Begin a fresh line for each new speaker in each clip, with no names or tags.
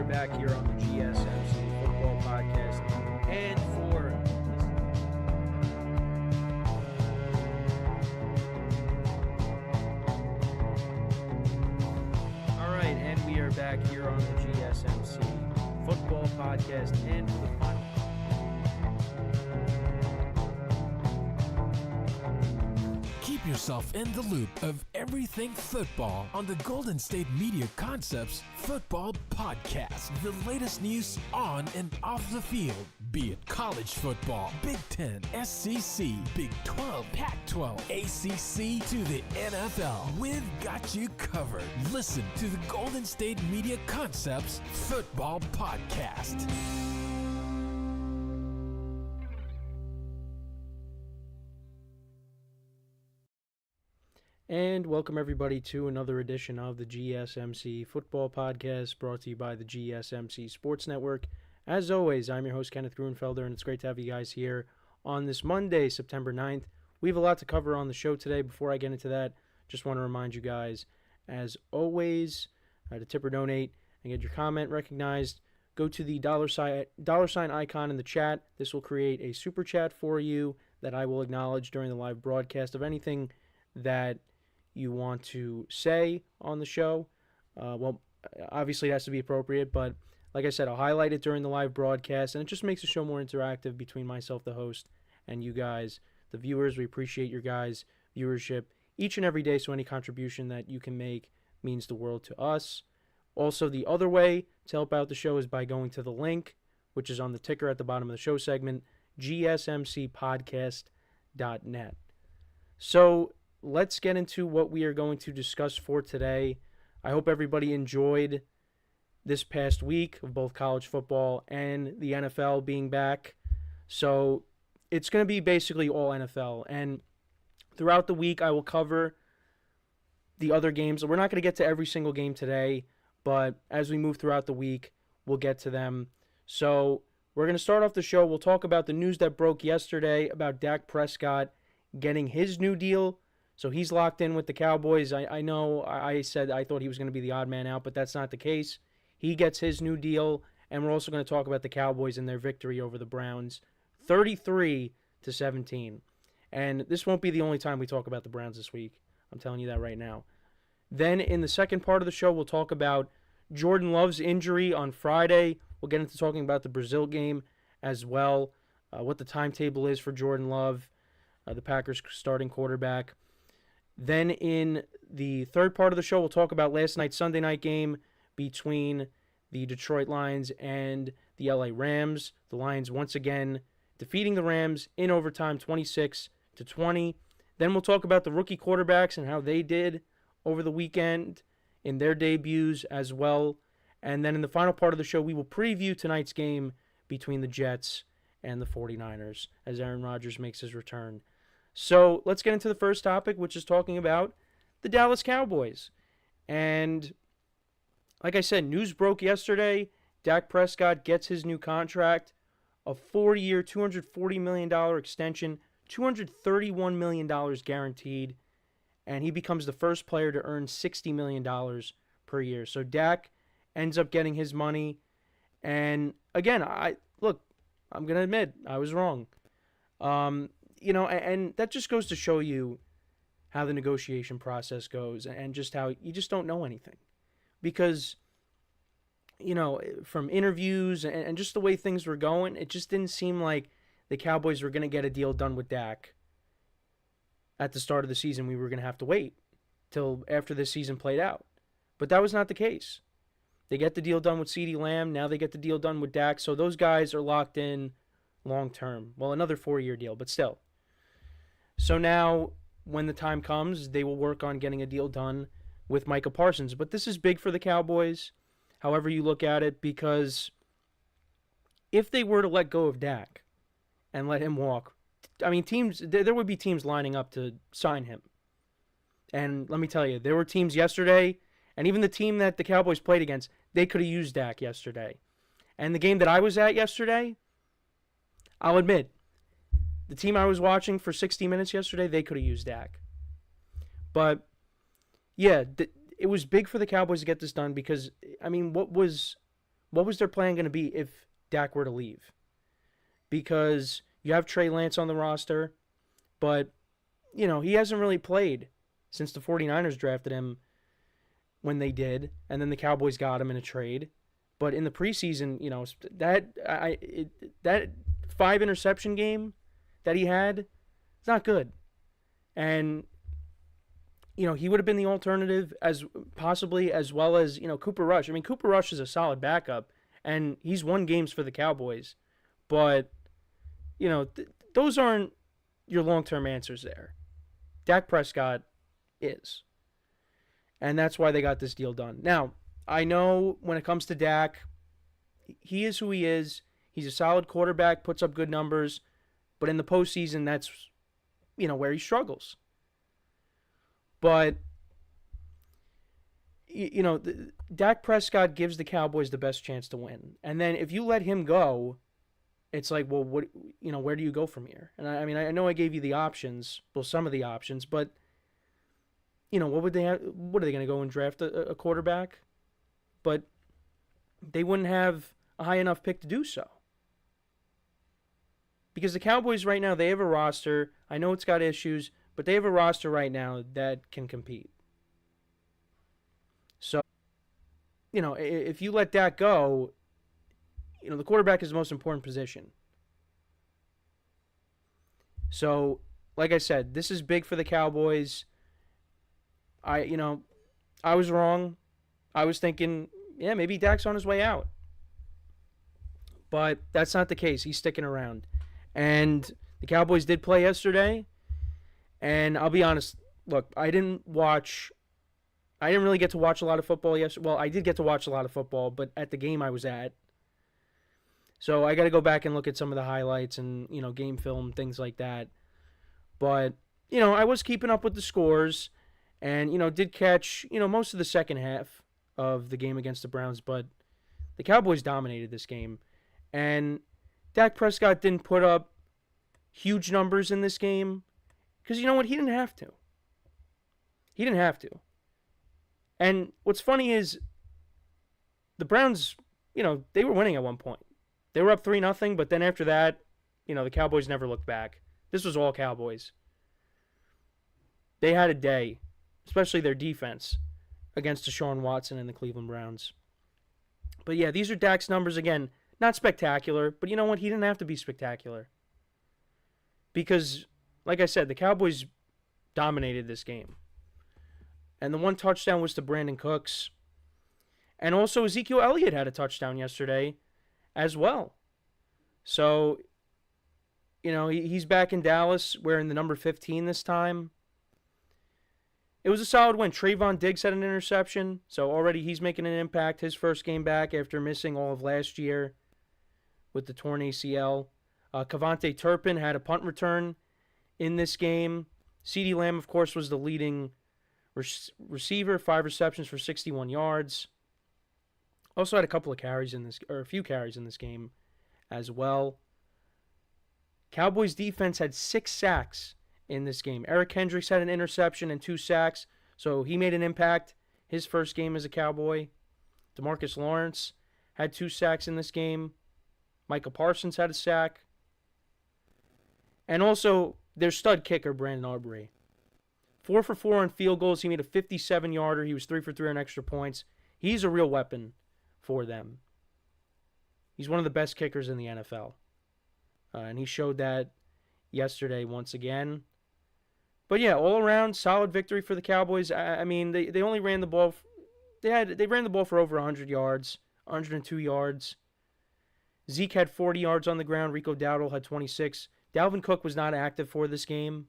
are back here on the GSMC Football Podcast. And for Alright, and we are back here on the GSMC Football Podcast. And for the final
Keep yourself in the loop of everything football on the Golden State Media Concepts Football Podcast. The latest news on and off the field, be it college football, Big Ten, SEC, Big 12, Pac-12, ACC to the NFL. We've got you covered. Listen to the Golden State Media Concepts Football Podcast.
And welcome everybody to another edition of the GSMC Football Podcast, brought to you by the GSMC Sports Network. As always, I'm your host, Kenneth Gruenfelder, and it's great to have you guys here on this Monday, September 9th. We have a lot to cover on the show today. Before I get into that, just want to remind you guys, as always, to tip or donate and get your comment recognized, go to the dollar sign icon in the chat. This will create a super chat for you that I will acknowledge during the live broadcast of anything that you want to say on the show. Well, obviously it has to be appropriate, but like I said, I'll highlight it during the live broadcast, and it just makes the show more interactive between myself, the host, and you guys, the viewers. We appreciate your guys' viewership each and every day, so any contribution that you can make means the world to us. Also, the other way to help out the show is by going to the link, which is on the ticker at the bottom of the show segment, gsmcpodcast.net. So, let's get into what we are going to discuss for today. I hope everybody enjoyed this past week of both college football and the NFL being back. So it's going to be basically all NFL. And throughout the week, I will cover the other games. We're not going to get to every single game today, but as we move throughout the week, we'll get to them. So we're going to start off the show. We'll talk about the news that broke yesterday about Dak Prescott getting his new deal. So he's locked in with the Cowboys. I know I said I thought he was going to be the odd man out, but that's not the case. He gets his new deal, and we're also going to talk about the Cowboys and their victory over the Browns, 33-17. And this won't be the only time we talk about the Browns this week. I'm telling you that right now. Then in the second part of the show, we'll talk about Jordan Love's injury on Friday. We'll get into talking about the Brazil game as well, what the timetable is for Jordan Love, the Packers starting quarterback. Then in the third part of the show, we'll talk about last night's Sunday night game between the Detroit Lions and the LA Rams. The Lions once again defeating the Rams in overtime, 26-20. Then we'll talk about the rookie quarterbacks and how they did over the weekend in their debuts as well. And then in the final part of the show, we will preview tonight's game between the Jets and the 49ers as Aaron Rodgers makes his return. So let's get into the first topic, which is talking about the Dallas Cowboys. And like I said, news broke yesterday. Dak Prescott gets his new contract, a 4-year, $240 million extension, $231 million guaranteed, and he becomes the first player to earn $60 million per year. So Dak ends up getting his money. And again, I'm going to admit, I was wrong. And that just goes to show you how the negotiation process goes and just how you just don't know anything. Because, from interviews and just the way things were going, it just didn't seem like the Cowboys were going to get a deal done with Dak at the start of the season. We were going to have to wait till after this season played out. But that was not the case. They get the deal done with CeeDee Lamb. Now they get the deal done with Dak. So those guys are locked in long term. Well, another 4-year deal, but still. So now, when the time comes, they will work on getting a deal done with Micah Parsons. But this is big for the Cowboys, however you look at it, because if they were to let go of Dak and let him walk, there would be teams lining up to sign him. And let me tell you, there were teams yesterday, and even the team that the Cowboys played against, they could have used Dak yesterday. And the game that I was at yesterday, I'll admit, the team I was watching for 60 minutes yesterday, they could have used Dak. But, yeah, it was big for the Cowboys to get this done because, what was what was their plan going to be if Dak were to leave? Because you have Trey Lance on the roster, but, he hasn't really played since the 49ers drafted him when they did, and then the Cowboys got him in a trade. But in the preseason, that 5 interception game that he had, it's not good. And, he would have been the alternative as well as, Cooper Rush. I mean, Cooper Rush is a solid backup, and he's won games for the Cowboys. But, those aren't your long-term answers there. Dak Prescott is. And that's why they got this deal done. Now, I know when it comes to Dak, he is who he is. He's a solid quarterback, puts up good numbers. But in the postseason, that's, where he struggles. But, Dak Prescott gives the Cowboys the best chance to win. And then if you let him go, it's like, well, what, where do you go from here? And I know I gave you the options, well, some of the options, but, what would they have? What are they going to go and draft a quarterback? But they wouldn't have a high enough pick to do so. Because the Cowboys right now, they have a roster. I know it's got issues, but they have a roster right now that can compete. So, if you let Dak go, the quarterback is the most important position. So, like I said, this is big for the Cowboys. I was wrong. I was thinking, yeah, maybe Dak's on his way out. But that's not the case. He's sticking around. And the Cowboys did play yesterday. And I'll be honest, look, I didn't really get to watch a lot of football yesterday. Well, I did get to watch a lot of football, but at the game I was at. So I got to go back and look at some of the highlights and, game film, things like that. But, I was keeping up with the scores and, did catch, most of the second half of the game against the Browns. But the Cowboys dominated this game. And Dak Prescott didn't put up huge numbers in this game because, you know what, he didn't have to. He didn't have to. And what's funny is the Browns, they were winning at one point. They were up 3-0, but then after that, the Cowboys never looked back. This was all Cowboys. They had a day, especially their defense, against Deshaun Watson and the Cleveland Browns. But yeah, these are Dak's numbers again. Not spectacular, but you know what? He didn't have to be spectacular. Because, like I said, the Cowboys dominated this game. And the one touchdown was to Brandon Cooks. And also Ezekiel Elliott had a touchdown yesterday as well. So, he's back in Dallas wearing the number 15 this time. It was a solid win. Trayvon Diggs had an interception, so already he's making an impact. His first game back after missing all of last year with the torn ACL. Kavonte Turpin had a punt return in this game. CeeDee Lamb, of course, was the leading receiver, 5 receptions for 61 yards. Also had a few carries in this game as well. Cowboys defense had 6 sacks in this game. Eric Hendricks had an interception and 2 sacks, so he made an impact his first game as a Cowboy. DeMarcus Lawrence had 2 sacks in this game. Micah Parsons had a sack. And also their stud kicker, Brandon Arbery. 4 for 4 on field goals. He made a 57-yarder. He was 3 for 3 on extra points. He's a real weapon for them. He's one of the best kickers in the NFL. And he showed that yesterday once again. But yeah, all around, solid victory for the Cowboys. I mean, they only ran the ball. They ran the ball for over 100 yards, 102 yards. Zeke had 40 yards on the ground. Rico Dowdle had 26. Dalvin Cook was not active for this game,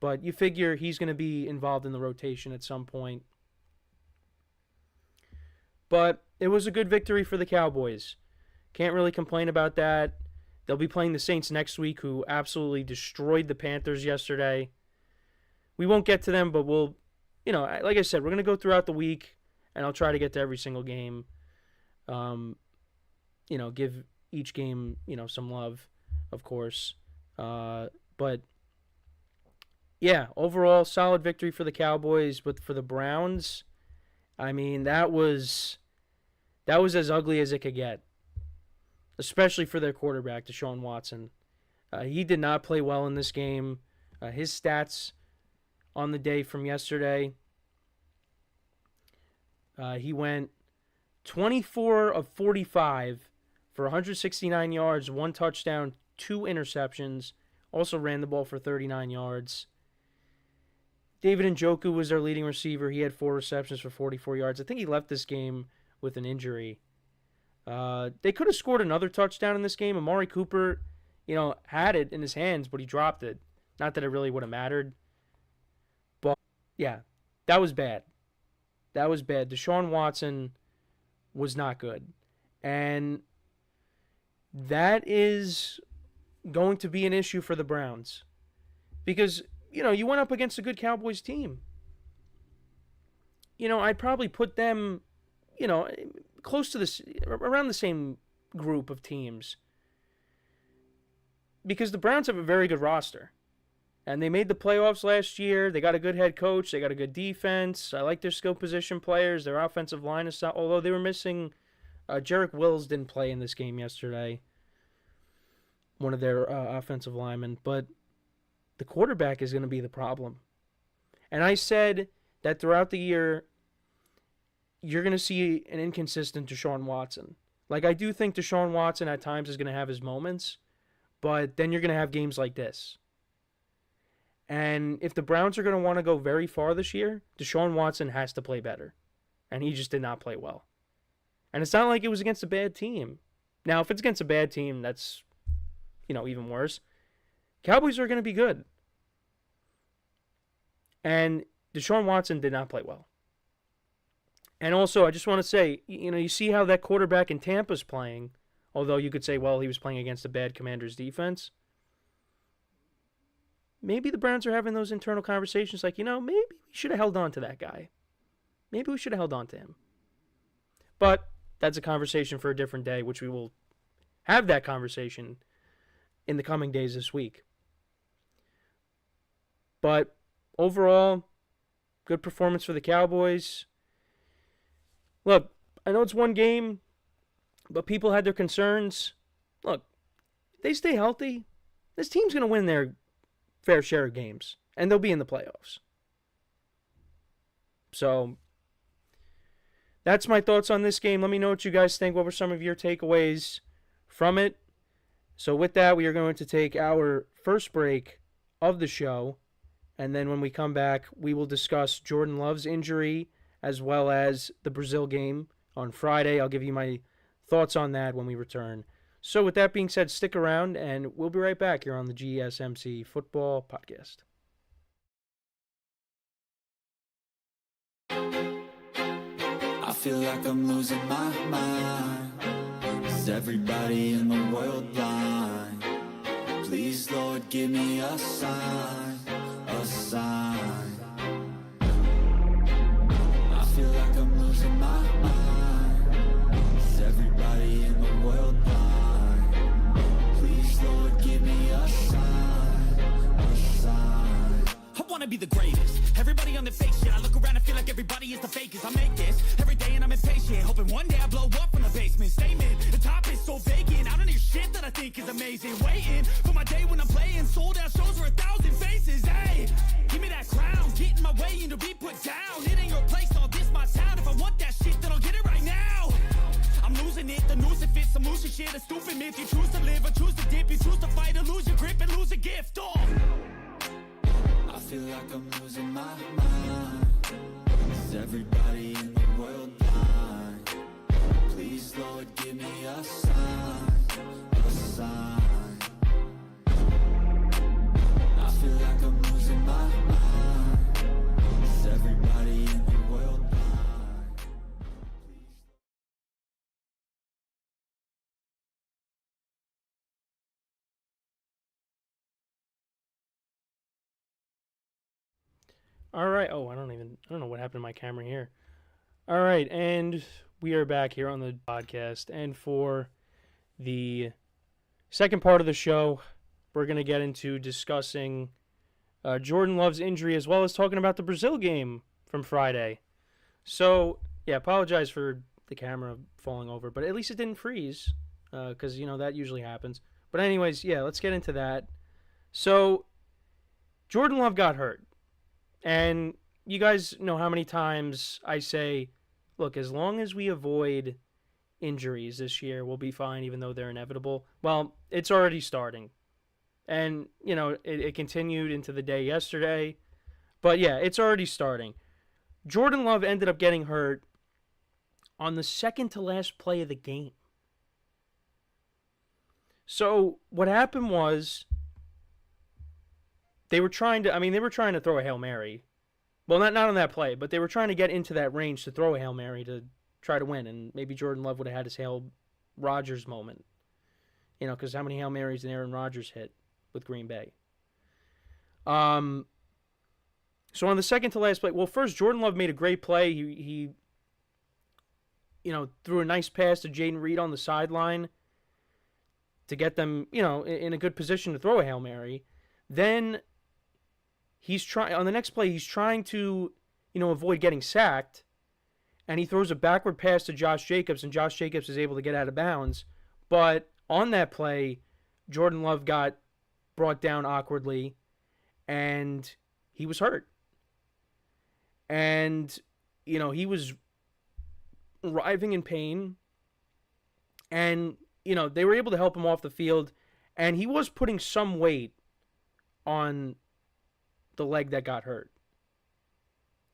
but you figure he's going to be involved in the rotation at some point. But it was a good victory for the Cowboys. Can't really complain about that. They'll be playing the Saints next week, who absolutely destroyed the Panthers yesterday. We won't get to them, but we'll, like I said, we're going to go throughout the week, and I'll try to get to every single game. Give each game, some love, of course. But, yeah, overall, solid victory for the Cowboys. But for the Browns, I mean, that was That was as ugly as it could get, especially for their quarterback, Deshaun Watson. He did not play well in this game. His stats on the day from yesterday, he went 24 of 45 for 169 yards, 1 touchdown, 2 interceptions. Also ran the ball for 39 yards. David Njoku was their leading receiver. He had 4 receptions for 44 yards. I think he left this game with an injury. They could have scored another touchdown in this game. Amari Cooper, had it in his hands, but he dropped it. Not that it really would have mattered. But, yeah, that was bad. That was bad. Deshaun Watson was not good. And that is going to be an issue for the Browns. Because, you went up against a good Cowboys team. I'd probably put them, close to this, around the same group of teams. Because the Browns have a very good roster. And they made the playoffs last year. They got a good head coach. They got a good defense. I like their skill position players. Their offensive line is solid. Although they were missing, Jarek Wills didn't play in this game yesterday. One of their offensive linemen. But the quarterback is going to be the problem. And I said that throughout the year, you're going to see an inconsistent Deshaun Watson. Like, I do think Deshaun Watson at times is going to have his moments. But then you're going to have games like this. And if the Browns are going to want to go very far this year, Deshaun Watson has to play better. And he just did not play well. And it's not like it was against a bad team. Now, if it's against a bad team, that's, even worse. Cowboys are going to be good. And Deshaun Watson did not play well. And also, I just want to say, you see how that quarterback in Tampa's playing. Although you could say, well, he was playing against a bad Commanders defense. Maybe the Browns are having those internal conversations like, maybe we should have held on to that guy. Maybe we should have held on to him. But that's a conversation for a different day, which we will have that conversation in the coming days this week. But overall, good performance for the Cowboys. Look, I know it's one game, but people had their concerns. Look, if they stay healthy, this team's going to win their fair share of games, and they'll be in the playoffs. So, that's my thoughts on this game. Let me know what you guys think. What were some of your takeaways from it? So with that, we are going to take our first break of the show, and then when we come back, we will discuss Jordan Love's injury as well as the Brazil game on Friday. I'll give you my thoughts on that when we return. So with that being said, stick around, and we'll be right back here on the GSMC Football Podcast.
I feel like I'm losing my mind. Is everybody in the world blind? Please, Lord, give me a sign, a sign. I feel like I'm losing my mind. Is everybody in the world blind? Please, Lord, give me a sign, a sign.
I wanna be the greatest. Everybody on the fake shit. I look around and feel like everybody is the fakest. I make this every day and I'm impatient, hoping one day I blow up from the basement. Statement, the top is so vacant. I don't hear shit that I think is amazing. Waiting for my day when I'm playing sold out shows for 1,000 faces. Hey, give me that crown, get in my way and to be put down. It ain't your place, all this my town. If I want that shit, then I'll get it right now. I'm losing it, the noose it fits. I'm losing shit, a stupid myth. You choose to live or choose to dip. You choose to fight or lose your grip and lose a gift. Oh,
I feel like I'm losing my mind. Is everybody in the world blind? Please, Lord, give me a sign, a sign. I feel like I'm losing my mind. Is everybody in the world blind?
All right. Oh, I don't know what happened to my camera here. All right, and we are back here on the podcast. And for the second part of the show, we're going to get into discussing Jordan Love's injury as well as talking about the Brazil game from Friday. So, yeah, apologize for the camera falling over, but at least it didn't freeze, because, that usually happens. But anyways, yeah, let's get into that. So, Jordan Love got hurt. And you guys know how many times I say, look, as long as we avoid injuries this year, we'll be fine, even though they're inevitable. Well, it's already starting. And, it continued into the day yesterday. But yeah, it's already starting. Jordan Love ended up getting hurt on the second to last play of the game. So what happened was they were trying to throw a Hail Mary. Well, not on that play, but they were trying to get into that range to throw a Hail Mary to try to win, and maybe Jordan Love would have had his Hail Rodgers moment. Because how many Hail Marys did Aaron Rodgers hit with Green Bay? So on the second to last play, well, first Jordan Love made a great play. He threw a nice pass to Jayden Reed on the sideline to get them, in a good position to throw a Hail Mary. Then on the next play, he's trying to, avoid getting sacked, and he throws a backward pass to Josh Jacobs, and Josh Jacobs is able to get out of bounds. But on that play, Jordan Love got brought down awkwardly, and he was hurt. And, he was writhing in pain, and, they were able to help him off the field, and he was putting some weight on the leg that got hurt,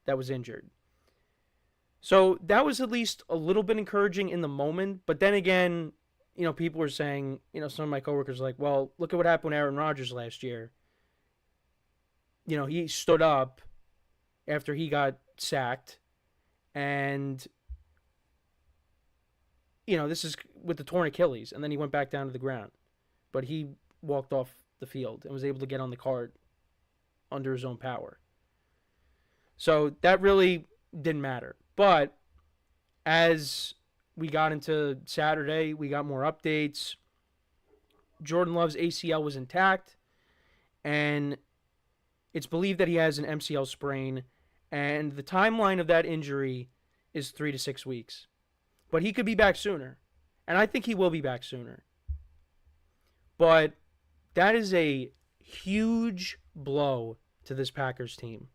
that was injured. So that was at least a little bit encouraging in the moment. But then again, people were saying, some of my coworkers were like, well, look at what happened with Aaron Rodgers last year. He stood up after he got sacked, and, this is with the torn Achilles, and then he went back down to the ground. But he walked off the field and was able to get on the cart under his own power. So that really didn't matter. But as we got into Saturday, we got more updates. Jordan Love's ACL was intact, and it's believed that he has an MCL sprain, and the timeline of that injury is 3 to 6 weeks. But he could be back sooner, and I think he will be back sooner. But that is a huge blow to this Packers team.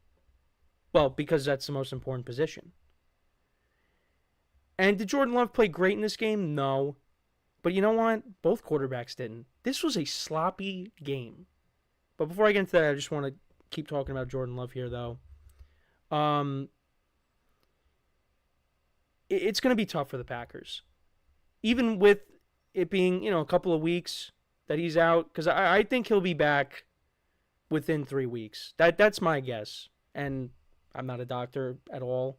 Well, because that's the most important position. And did Jordan Love play great in this game? No. But you know what? Both quarterbacks didn't. This was a sloppy game. But before I get into that, I just want to keep talking about Jordan Love here, though. It's going to be tough for the Packers. Even with it being, a couple of weeks that he's out. Because I think he'll be back within 3 weeks. That's my guess. And I'm not a doctor at all.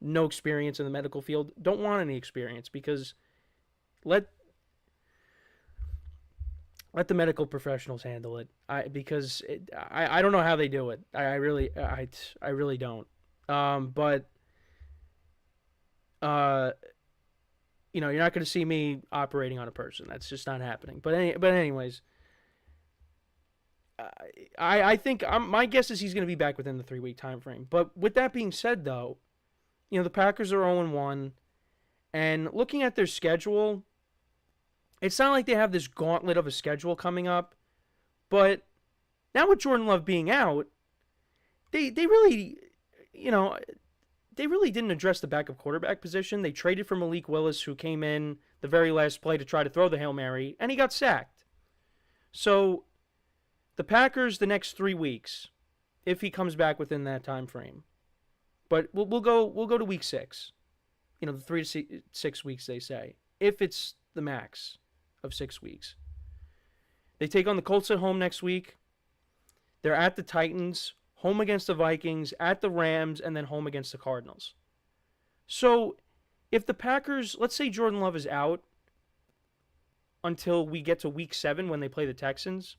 No experience in the medical field. Don't want any experience, because let the medical professionals handle it. I don't know how they do it. I really don't. But you're not going to see me operating on a person. That's just not happening. But anyways, I think my guess is he's going to be back within the 3-week time frame. But with that being said, though, the Packers are 0-1, and looking at their schedule, it's not like they have this gauntlet of a schedule coming up. But now with Jordan Love being out, they really, they really didn't address the backup quarterback position. They traded for Malik Willis, who came in the very last play to try to throw the Hail Mary, and he got sacked. So the Packers, the next 3 weeks, if he comes back within that time frame. But we'll go to week 6. The 3 to 6 weeks, they say, if it's the max of 6 weeks. They take on the Colts at home next week. They're at the Titans, home against the Vikings, at the Rams, and then home against the Cardinals. So if the Packers, let's say Jordan Love is out until we get to week 7 when they play the Texans.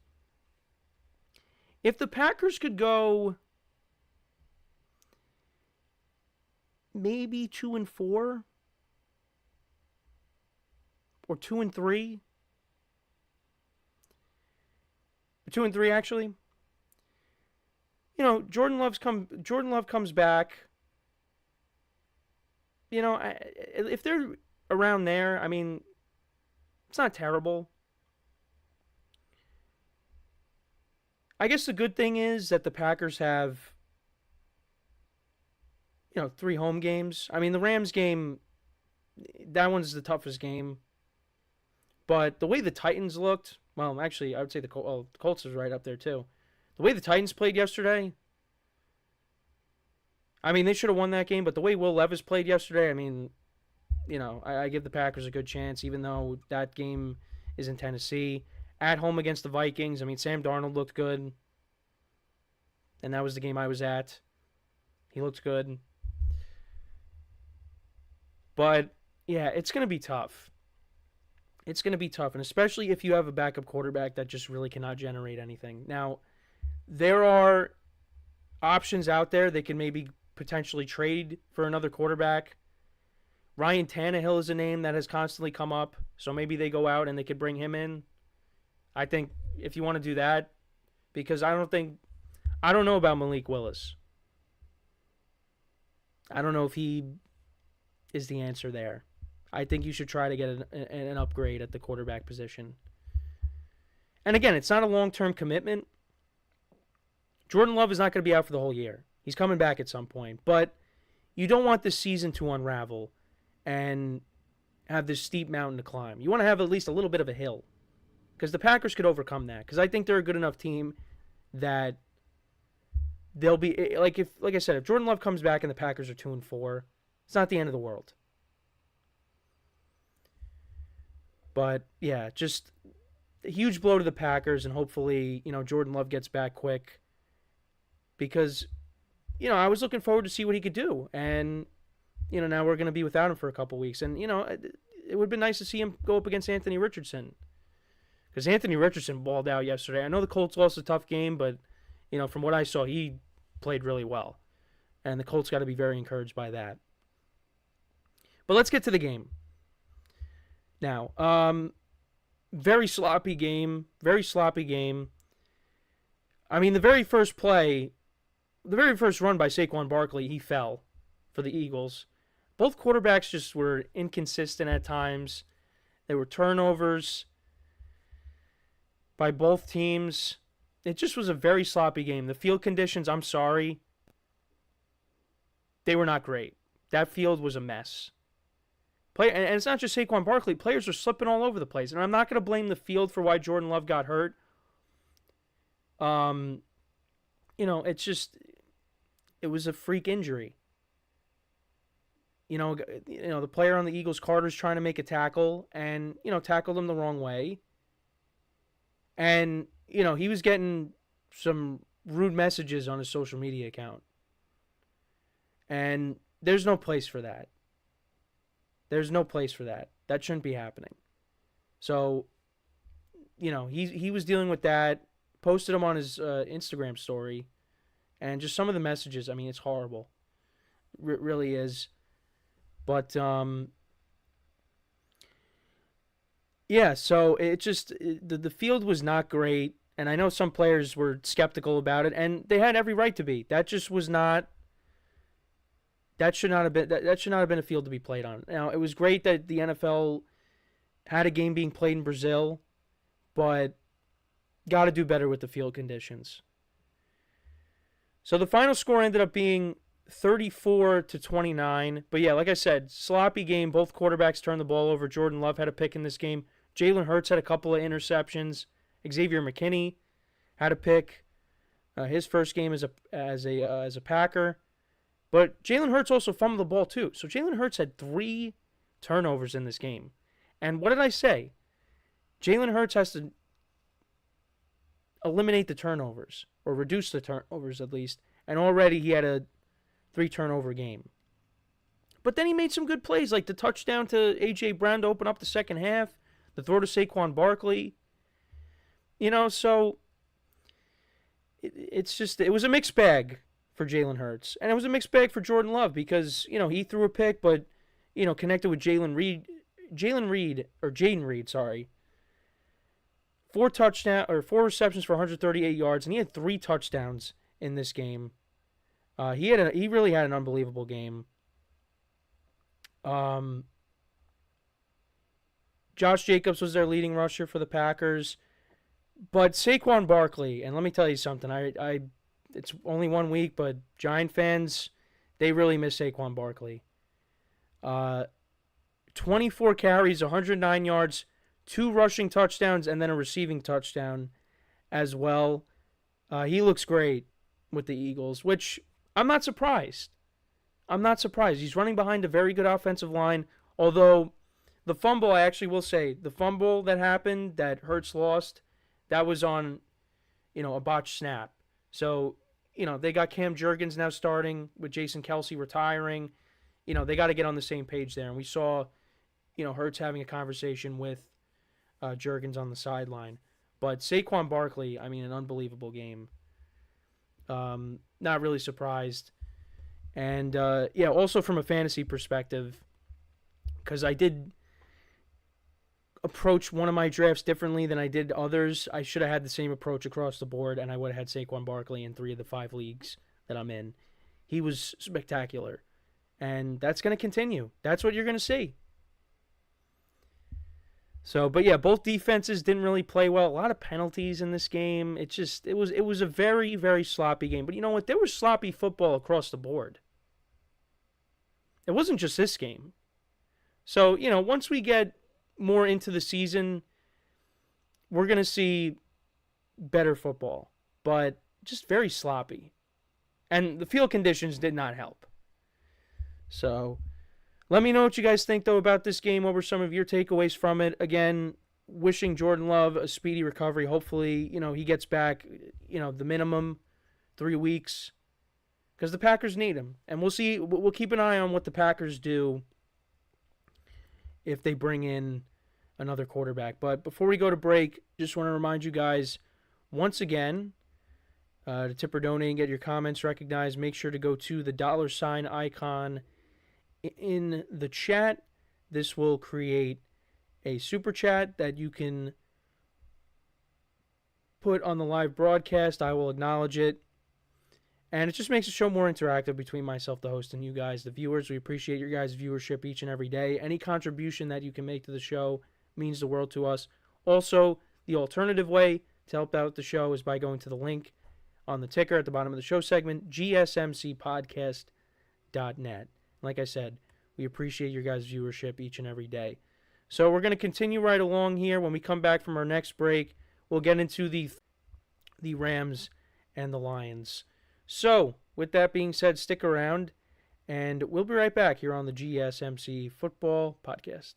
If the Packers could go maybe 2-4 or 2-3, 2-3 actually. Jordan Love comes back. if they're around there, I mean, it's not terrible. I guess the good thing is that the Packers have, 3 home games. I mean, the Rams game, that one's the toughest game. But the way the Titans looked, well, actually, I would say the Colts is right up there too. The way the Titans played yesterday, I mean, they should have won that game, but the way Will Levis played yesterday, I mean, I give the Packers a good chance, even though that game is in Tennessee. At home against the Vikings, I mean, Sam Darnold looked good. And that was the game I was at. He looked good. But, yeah, it's going to be tough. It's going to be tough, and especially if you have a backup quarterback that just really cannot generate anything. Now, there are options out there. They can maybe potentially trade for another quarterback. Ryan Tannehill is a name that has constantly come up, so maybe they go out and they could bring him in. I think if you want to do that, because I don't know about Malik Willis. I don't know if he is the answer there. I think you should try to get an upgrade at the quarterback position. And again, it's not a long-term commitment. Jordan Love is not going to be out for the whole year. He's coming back at some point. But you don't want this season to unravel and have this steep mountain to climb. You want to have at least a little bit of a hill. Because the Packers could overcome that. Because I think they're a good enough team that they'll be, like I said, if Jordan Love comes back and the Packers are 2-4, it's not the end of the world. But, yeah, just a huge blow to the Packers, and hopefully, Jordan Love gets back quick. Because, I was looking forward to see what he could do. And, now we're going to be without him for a couple weeks. And, it would have been nice to see him go up against Anthony Richardson. Because Anthony Richardson balled out yesterday. I know the Colts lost a tough game, but, from what I saw, he played really well. And the Colts got to be very encouraged by that. But let's get to the game. Now, very sloppy game. Very sloppy game. I mean, the very first run by Saquon Barkley, he fell for the Eagles. Both quarterbacks just were inconsistent at times. There were turnovers by both teams. It just was a very sloppy game. The field conditions, I'm sorry, they were not great. That field was a mess. And it's not just Saquon Barkley. Players are slipping all over the place. And I'm not going to blame the field for why Jordan Love got hurt. It's just, it was a freak injury. The player on the Eagles, Carter's trying to make a tackle and, tackled him the wrong way. And, he was getting some rude messages on his social media account. And there's no place for that. There's no place for that. That shouldn't be happening. So, he was dealing with that, posted him on his Instagram story, and just some of the messages, I mean, it's horrible. It really is. But, yeah, so it just, the field was not great, and I know some players were skeptical about it, and they had every right to be. That just was not, that should not have been a field to be played on. Now, it was great that the NFL had a game being played in Brazil, but got to do better with the field conditions. So the final score ended up being 34-29. But yeah, like I said, sloppy game. Both quarterbacks turned the ball over. Jordan Love had a pick in this game. Jalen Hurts had a couple of interceptions. Xavier McKinney had a pick. His first game as a Packer. But Jalen Hurts also fumbled the ball too. So Jalen Hurts had 3 turnovers in this game. And what did I say? Jalen Hurts has to eliminate the turnovers, or reduce the turnovers at least. And already he had a 3-turnover game. But then he made some good plays, like the touchdown to A.J. Brown to open up the second half, the throw to Saquon Barkley. So it was a mixed bag for Jalen Hurts. And it was a mixed bag for Jordan Love because, he threw a pick, but, connected with Jayden Reed, sorry. 4 receptions for 138 yards, and he had 3 touchdowns in this game. He really had an unbelievable game. Josh Jacobs was their leading rusher for the Packers. But Saquon Barkley, and let me tell you something. It's only 1 week, but Giant fans, they really miss Saquon Barkley. 24 carries, 109 yards, 2 rushing touchdowns, and then a receiving touchdown as well. He looks great with the Eagles, which I'm not surprised. He's running behind a very good offensive line, although the fumble, I actually will say, the fumble that happened that Hurts lost, that was on, a botched snap. So, they got Cam Jurgens now starting with Jason Kelce retiring. They got to get on the same page there. And we saw, Hurts having a conversation with Jurgens on the sideline. But Saquon Barkley, an unbelievable game. Not really surprised. And, also from a fantasy perspective, because I did approach one of my drafts differently than I did others. I should have had the same approach across the board, and I would have had Saquon Barkley in 3 of the 5 leagues that I'm in. He was spectacular, and that's going to continue. That's what you're going to see. So, but yeah, both defenses didn't really play well. A lot of penalties in this game. It was a very, very sloppy game. But you know what? There was sloppy football across the board. It wasn't just this game. So, once we get more into the season, we're going to see better football, but just very sloppy. And the field conditions did not help. So, let me know what you guys think, though, about this game. What were some of your takeaways from it? Again, wishing Jordan Love a speedy recovery. Hopefully, he gets back, the minimum 3 weeks, because the Packers need him. And we'll see. We'll keep an eye on what the Packers do if they bring in another quarterback. But before we go to break, just want to remind you guys, once again, to tip or donate and get your comments recognized, make sure to go to the $ icon in the chat. This will create a super chat that you can put on the live broadcast. I will acknowledge it. And it just makes the show more interactive between myself, the host, and you guys, the viewers. We appreciate your guys' viewership each and every day. Any contribution that you can make to the show means the world to us. Also, the alternative way to help out the show is by going to the link on the ticker at the bottom of the show segment, gsmcpodcast.net. Like I said, we appreciate your guys' viewership each and every day. So we're going to continue right along here. When we come back from our next break, we'll get into the Rams and the Lions. So, with that being said, stick around, and we'll be right back here on the GSMC Football Podcast.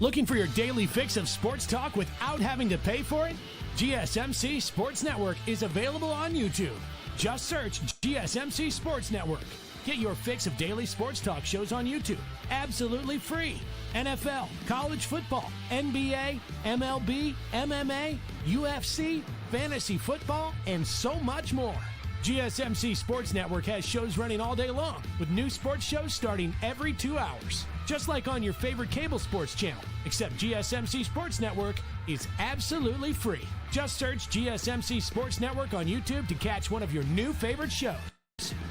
Looking for your daily fix of sports talk without having to pay for it? GSMC Sports Network is available on YouTube. Just search GSMC Sports Network. Get your fix of daily sports talk shows on YouTube, absolutely free. NFL, college football, NBA, MLB, MMA, UFC, fantasy football, and so much more. GSMC Sports Network has shows running all day long, with new sports shows starting every 2 hours. Just like on your favorite cable sports channel, except GSMC Sports Network is absolutely free. Just search GSMC Sports Network on YouTube to catch one of your new favorite shows,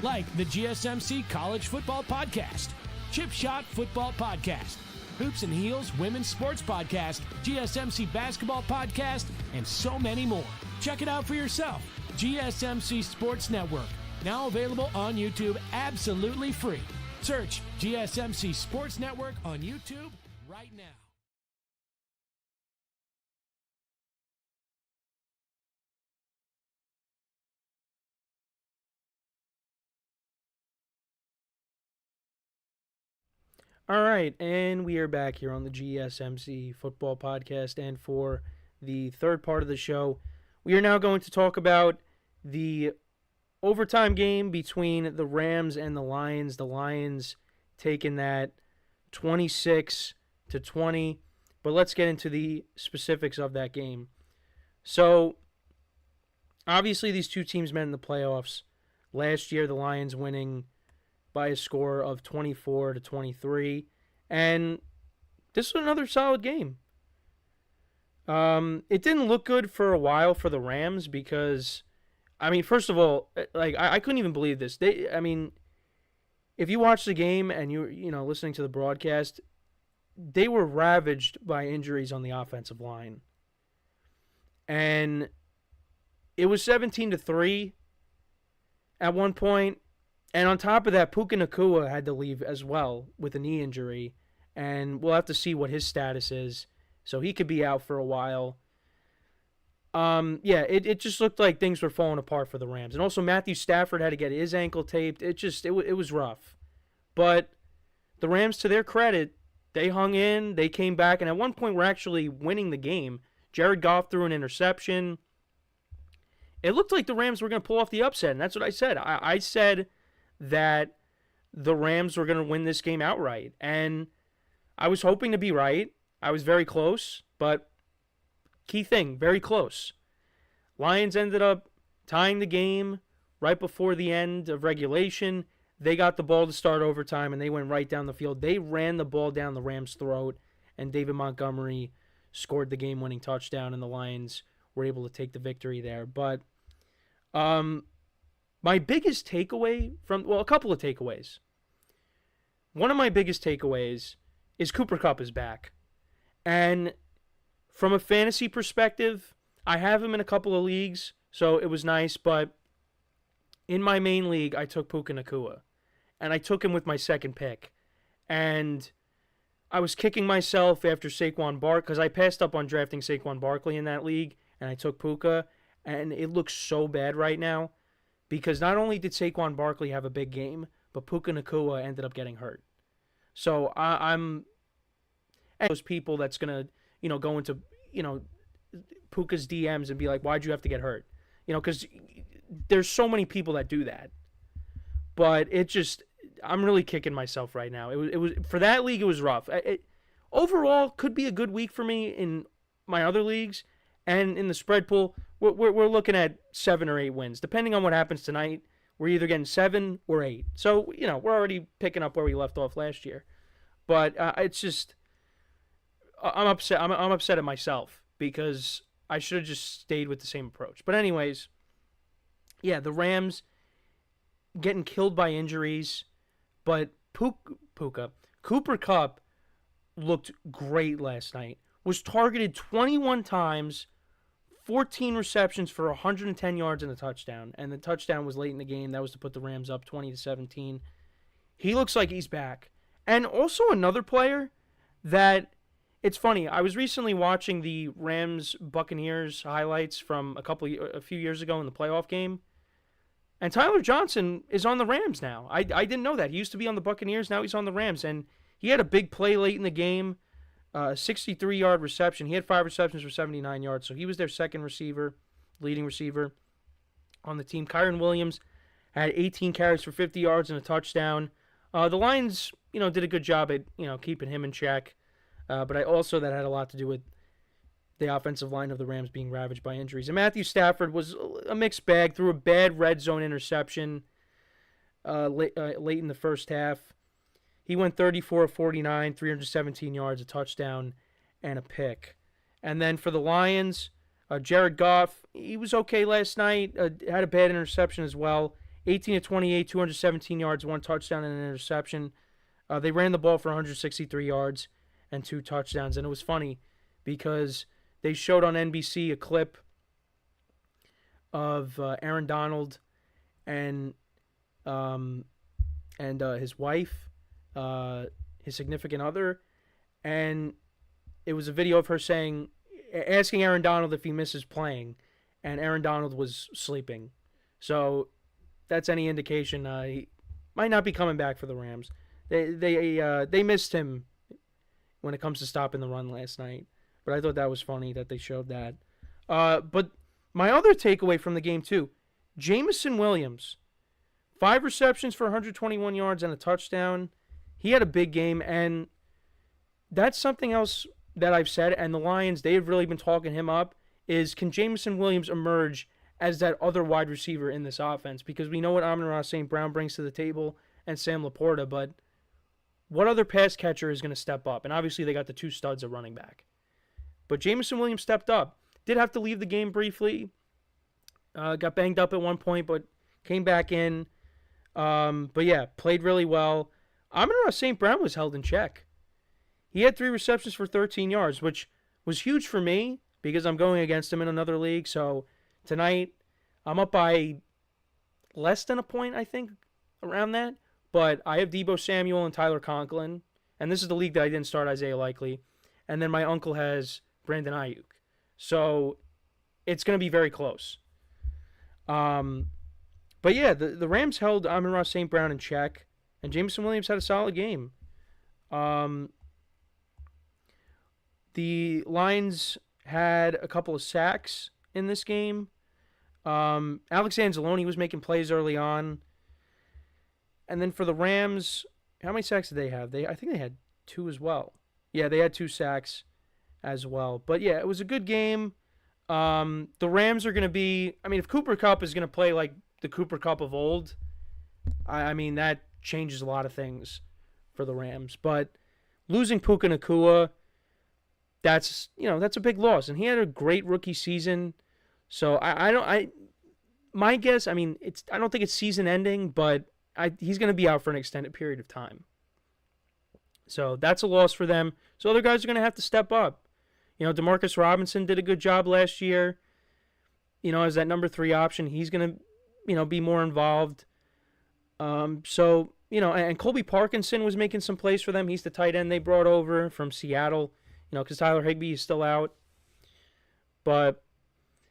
like the GSMC College Football Podcast, Chip Shot Football Podcast, Hoops and Heels Women's Sports Podcast, GSMC Basketball Podcast, and so many more. Check it out for yourself. GSMC Sports Network, now available on YouTube absolutely free. Search GSMC Sports Network on YouTube right now.
All right, and we are back here on the GSMC Football Podcast, and for the third part of the show, we are now going to talk about the overtime game between the Rams and the Lions. The Lions taking that 26-20, but let's get into the specifics of that game. So, obviously, these two teams met in the playoffs. Last year, the Lions winning by a score of 24-23, and this was another solid game. It didn't look good for a while for the Rams because, first of all, I couldn't even believe this. if you watch the game and you know listening to the broadcast, they were ravaged by injuries on the offensive line. And it was 17-3 at one point. And on top of that, Puka Nacua had to leave as well with a knee injury. And we'll have to see what his status is. So he could be out for a while. It just looked like things were falling apart for the Rams. And also Matthew Stafford had to get his ankle taped. It was rough. But the Rams, to their credit, they hung in, they came back, and at one point were actually winning the game. Jared Goff threw an interception. It looked like the Rams were going to pull off the upset, and that's what I said. I said that the Rams were going to win this game outright, and I was hoping to be right. I was very close, but key thing, very close. Lions ended up tying the game right before the end of regulation. They got the ball to start overtime, and they went right down the field. They ran the ball down the Rams' throat, and David Montgomery scored the game-winning touchdown, and the Lions were able to take the victory there. But my biggest takeaway a couple of takeaways. One of my biggest takeaways is Cooper Kupp is back. And from a fantasy perspective, I have him in a couple of leagues, so it was nice. But in my main league, I took Puka Nacua. And I took him with my second pick. And I was kicking myself after Saquon Barkley, because I passed up on drafting Saquon Barkley in that league, and I took Puka. And it looks so bad right now, because not only did Saquon Barkley have a big game, but Puka Nacua ended up getting hurt. So I'm those people that's going to, go into, Puka's DMs and be like, why'd you have to get hurt? Because there's so many people that do that. But I'm really kicking myself right now. It was for that league, it was rough. Overall, could be a good week for me in my other leagues. And in the spread pool, we're looking at 7 or 8 wins. Depending on what happens tonight, we're either getting 7 or 8. So, we're already picking up where we left off last year. But it's just, I'm upset. I'm upset at myself because I should have just stayed with the same approach. But anyways, yeah, the Rams getting killed by injuries. But Cooper Kupp looked great last night. Was targeted 21 times, 14 receptions for 110 yards and a touchdown. And the touchdown was late in the game. That was to put the Rams up 20-17. He looks like he's back. And also another player that, it's funny, I was recently watching the Rams-Buccaneers highlights from a few years ago in the playoff game. And Tyler Johnson is on the Rams now. I didn't know that. He used to be on the Buccaneers. Now he's on the Rams. And he had a big play late in the game. 63-yard reception. He had 5 receptions for 79 yards, so he was their second receiver, leading receiver on the team. Kyron Williams had 18 carries for 50 yards and a touchdown. The Lions, did a good job at, keeping him in check. But that had a lot to do with the offensive line of the Rams being ravaged by injuries. And Matthew Stafford was a mixed bag, threw a bad red zone interception late in the first half. He went 34 of 49, 317 yards, a touchdown, and a pick. And then for the Lions, Jared Goff, he was okay last night. Had a bad interception as well. 18 of 28, 217 yards, 1 touchdown and an interception. They ran the ball for 163 yards and 2 touchdowns. And it was funny because they showed on NBC a clip of Aaron Donald and his wife, his significant other, and it was a video of her asking Aaron Donald if he misses playing, and Aaron Donald was sleeping. So that's any indication he might not be coming back for the Rams. They missed him when it comes to stopping the run last night, but I thought that was funny that they showed that. But my other takeaway from the game too, Jameson Williams, 5 receptions for 121 yards and a touchdown. He had a big game, and that's something else that I've said, and the Lions, they've really been talking him up, is can Jameson Williams emerge as that other wide receiver in this offense? Because we know what Amon-Ra St. Brown brings to the table and Sam Laporta, but what other pass catcher is going to step up? And obviously they got the 2 studs at running back. But Jameson Williams stepped up. Did have to leave the game briefly. Got banged up at one point, but came back in. But yeah, played really well. Amon-Ra St. Brown was held in check. He had 3 receptions for 13 yards, which was huge for me because I'm going against him in another league. So tonight, I'm up by less than a point, I think, around that. But I have Deebo Samuel and Tyler Conklin. And this is the league that I didn't start Isaiah Likely. And then my uncle has Brandon Ayuk. So it's going to be very close. But yeah, the Rams held Amon-Ra St. Brown in check. And Jameson Williams had a solid game. The Lions had a couple of sacks in this game. Alex Anzalone was making plays early on. And then for the Rams, how many sacks did they have? I think they had 2 as well. Yeah, they had 2 sacks as well. But yeah, it was a good game. The Rams are going to be, I mean, if Cooper Kupp is going to play like the Cooper Kupp of old, I mean, that changes a lot of things for the Rams. But losing Puka Nacua, that's a big loss. And he had a great rookie season. So my guess, I mean, I don't think it's season ending, but he's going to be out for an extended period of time. So that's a loss for them. So other guys are going to have to step up. DeMarcus Robinson did a good job last year. As that number 3 option, he's going to, be more involved. And Colby Parkinson was making some plays for them. He's the tight end they brought over from Seattle, because Tyler Higbee is still out. But,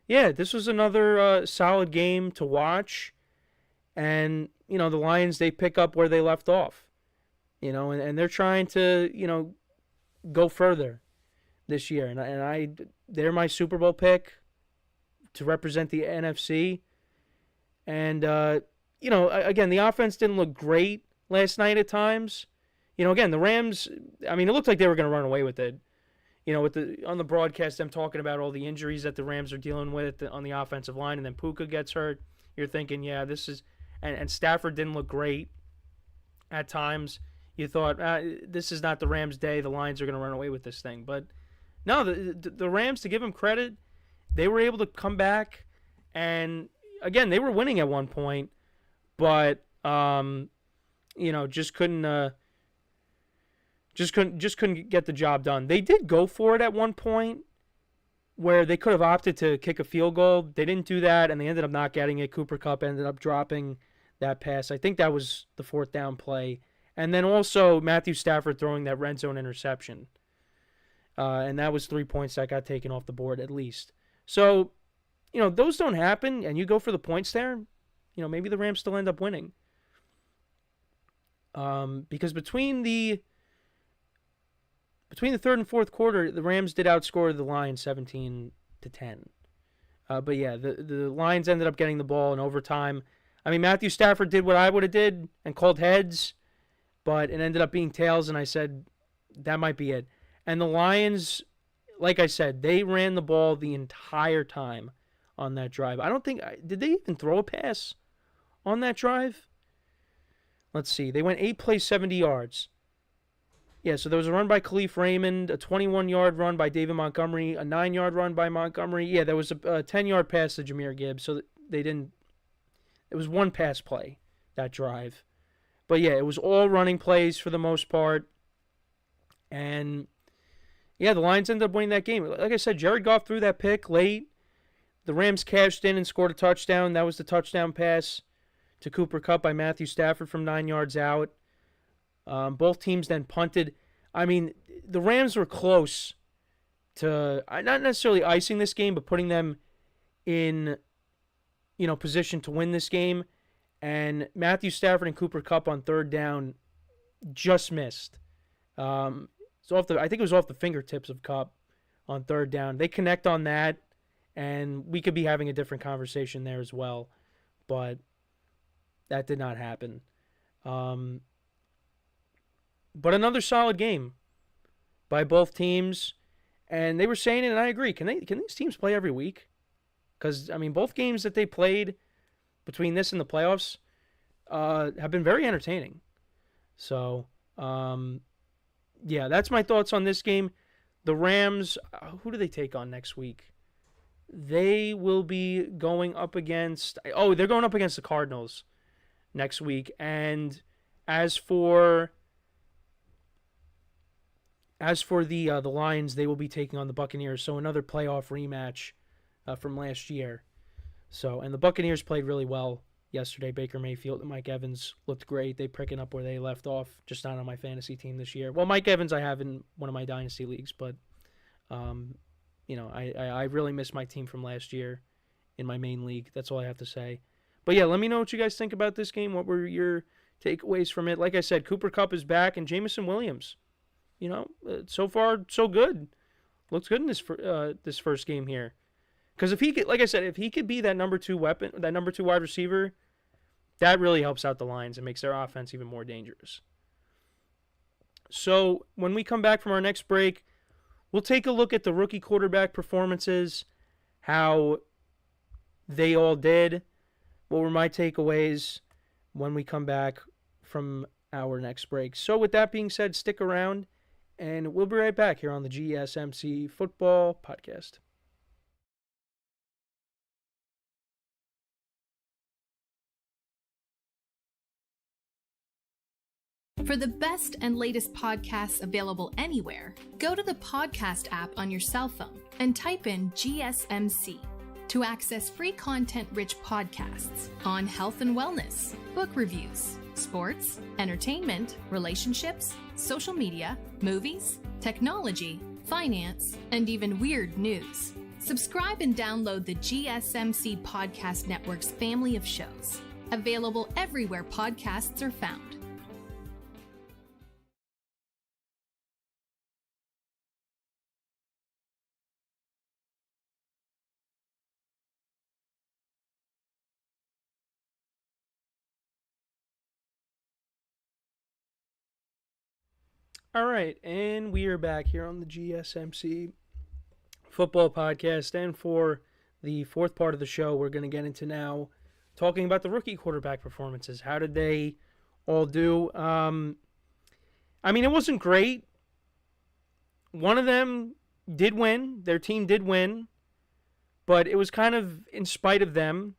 yeah, this was another solid game to watch. And, the Lions, they pick up where they left off. And they're trying to, go further this year. And they're my Super Bowl pick to represent the NFC. And, again, the offense didn't look great last night at times. Again, the Rams, I mean, it looked like they were going to run away with it. On the broadcast, them talking about all the injuries that the Rams are dealing with on the offensive line, and then Puka gets hurt. You're thinking, yeah, this is, and Stafford didn't look great at times. You thought, this is not the Rams' day. The Lions are going to run away with this thing. But no, the Rams, to give them credit, they were able to come back, and again, they were winning at one point, but just couldn't get the job done. They did go for it at one point where they could have opted to kick a field goal. They didn't do that, and they ended up not getting it. Cooper Kupp ended up dropping that pass. I think that was the 4th down play. And then also Matthew Stafford throwing that red zone interception. And that was 3 points that got taken off the board at least. So, those don't happen, and you go for the points there, maybe the Rams still end up winning. Because between the 3rd and 4th quarter, the Rams did outscore the Lions 17-10. But yeah, the Lions ended up getting the ball in overtime. I mean, Matthew Stafford did what I would have did and called heads, but it ended up being tails, and I said that might be it. And the Lions, like I said, they ran the ball the entire time on that drive. I don't think, did they even throw a pass on that drive? Let's see. They went 8 plays, 70 yards. Yeah, so there was a run by Khalif Raymond, a 21-yard run by David Montgomery, a 9-yard run by Montgomery. Yeah, there was a 10-yard pass to Jahmyr Gibbs, so they didn't. It was one pass play, that drive. But yeah, it was all running plays for the most part. And yeah, the Lions ended up winning that game. Like I said, Jared Goff threw that pick late. The Rams cashed in and scored a touchdown. That was the touchdown pass to Cooper Kupp by Matthew Stafford from 9 yards out. Both teams then punted. I mean, the Rams were close to not necessarily icing this game, but putting them in, position to win this game. And Matthew Stafford and Cooper Kupp on 3rd down just missed. I think it was off the fingertips of Kupp on 3rd down. They connect on that, and we could be having a different conversation there as well. But that did not happen. But another solid game by both teams. And they were saying it, and I agree. Can these teams play every week? Because, I mean, both games that they played between this and the playoffs have been very entertaining. So, yeah, that's my thoughts on this game. The Rams, who do they take on next week? They will be going up against... they're going up against the Cardinals next week. And as for the Lions, they will be taking on the Buccaneers. So another playoff rematch from last year. So, and the Buccaneers played really well yesterday. Baker Mayfield and Mike Evans looked great. They picking up where they left off, just not on my fantasy team this year. Well, Mike Evans I have in one of my dynasty leagues, but I really miss my team from last year in my main league. That's all I have to say. But yeah, let me know what you guys think about this game. What were your takeaways from it? Like I said, Cooper Kupp is back, and Jameson Williams. So far so good. Looks good in this first game here. Because if he could, like I said, if he could be that number 2 weapon, that number 2 wide receiver, that really helps out the Lions and makes their offense even more dangerous. So when we come back from our next break, we'll take a look at the rookie quarterback performances, how they all did, what were my takeaways when we come back from our next break. So with that being said, stick around, and we'll be right back here on the GSMC Football Podcast.
For the best and latest podcasts available anywhere, go to the podcast app on your cell phone and type in GSMC to access free content-rich podcasts on health and wellness, book reviews, sports, entertainment, relationships, social media, movies, technology, finance, and even weird news. Subscribe and download the GSMC Podcast Network's family of shows, available everywhere podcasts are found.
All right, and we are back here on the GSMC Football Podcast, and for the fourth part of the show, we're going to get into now talking about the rookie quarterback performances. How did they all do? It wasn't great. One of them did win. Their team did win, but it was kind of in spite of them.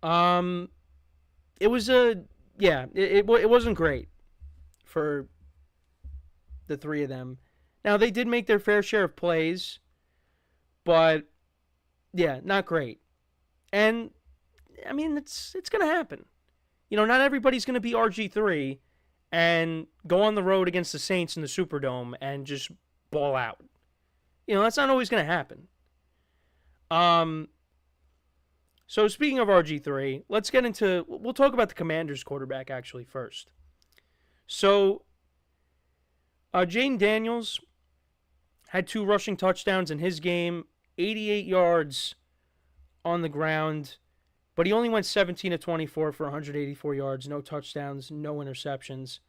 It wasn't great for the three of them. Now, they did make their fair share of plays, but, yeah, not great. And, it's going to happen. Not everybody's going to be RG3 and go on the road against the Saints in the Superdome and just ball out. That's not always going to happen. So, speaking of RG3, we'll talk about the Commanders quarterback, actually, first. So, Jayden Daniels had 2 rushing touchdowns in his game, 88 yards on the ground, but he only went 17 of 24 for 184 yards, no touchdowns, no interceptions.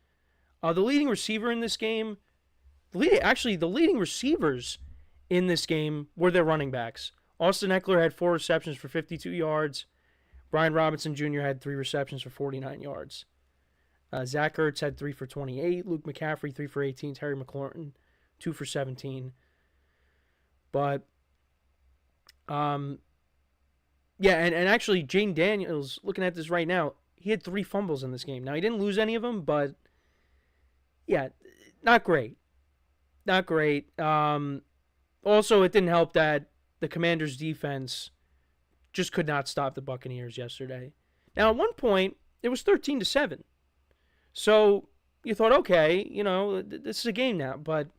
The leading receiver in this game, the leading receivers in this game were their running backs. Austin Eckler had 4 receptions for 52 yards. Brian Robinson Jr. had 3 receptions for 49 yards. Zach Ertz had 3 for 28. Luke McCaffrey, 3 for 18. Terry McLaurin, 2 for 17. But, and actually, Jayden Daniels, looking at this right now, he had 3 fumbles in this game. Now, he didn't lose any of them, but, yeah, not great. Not great. Also, it didn't help that the Commanders' defense just could not stop the Buccaneers yesterday. Now, at one point, it was 13-7. So you thought, okay, this is a game now. But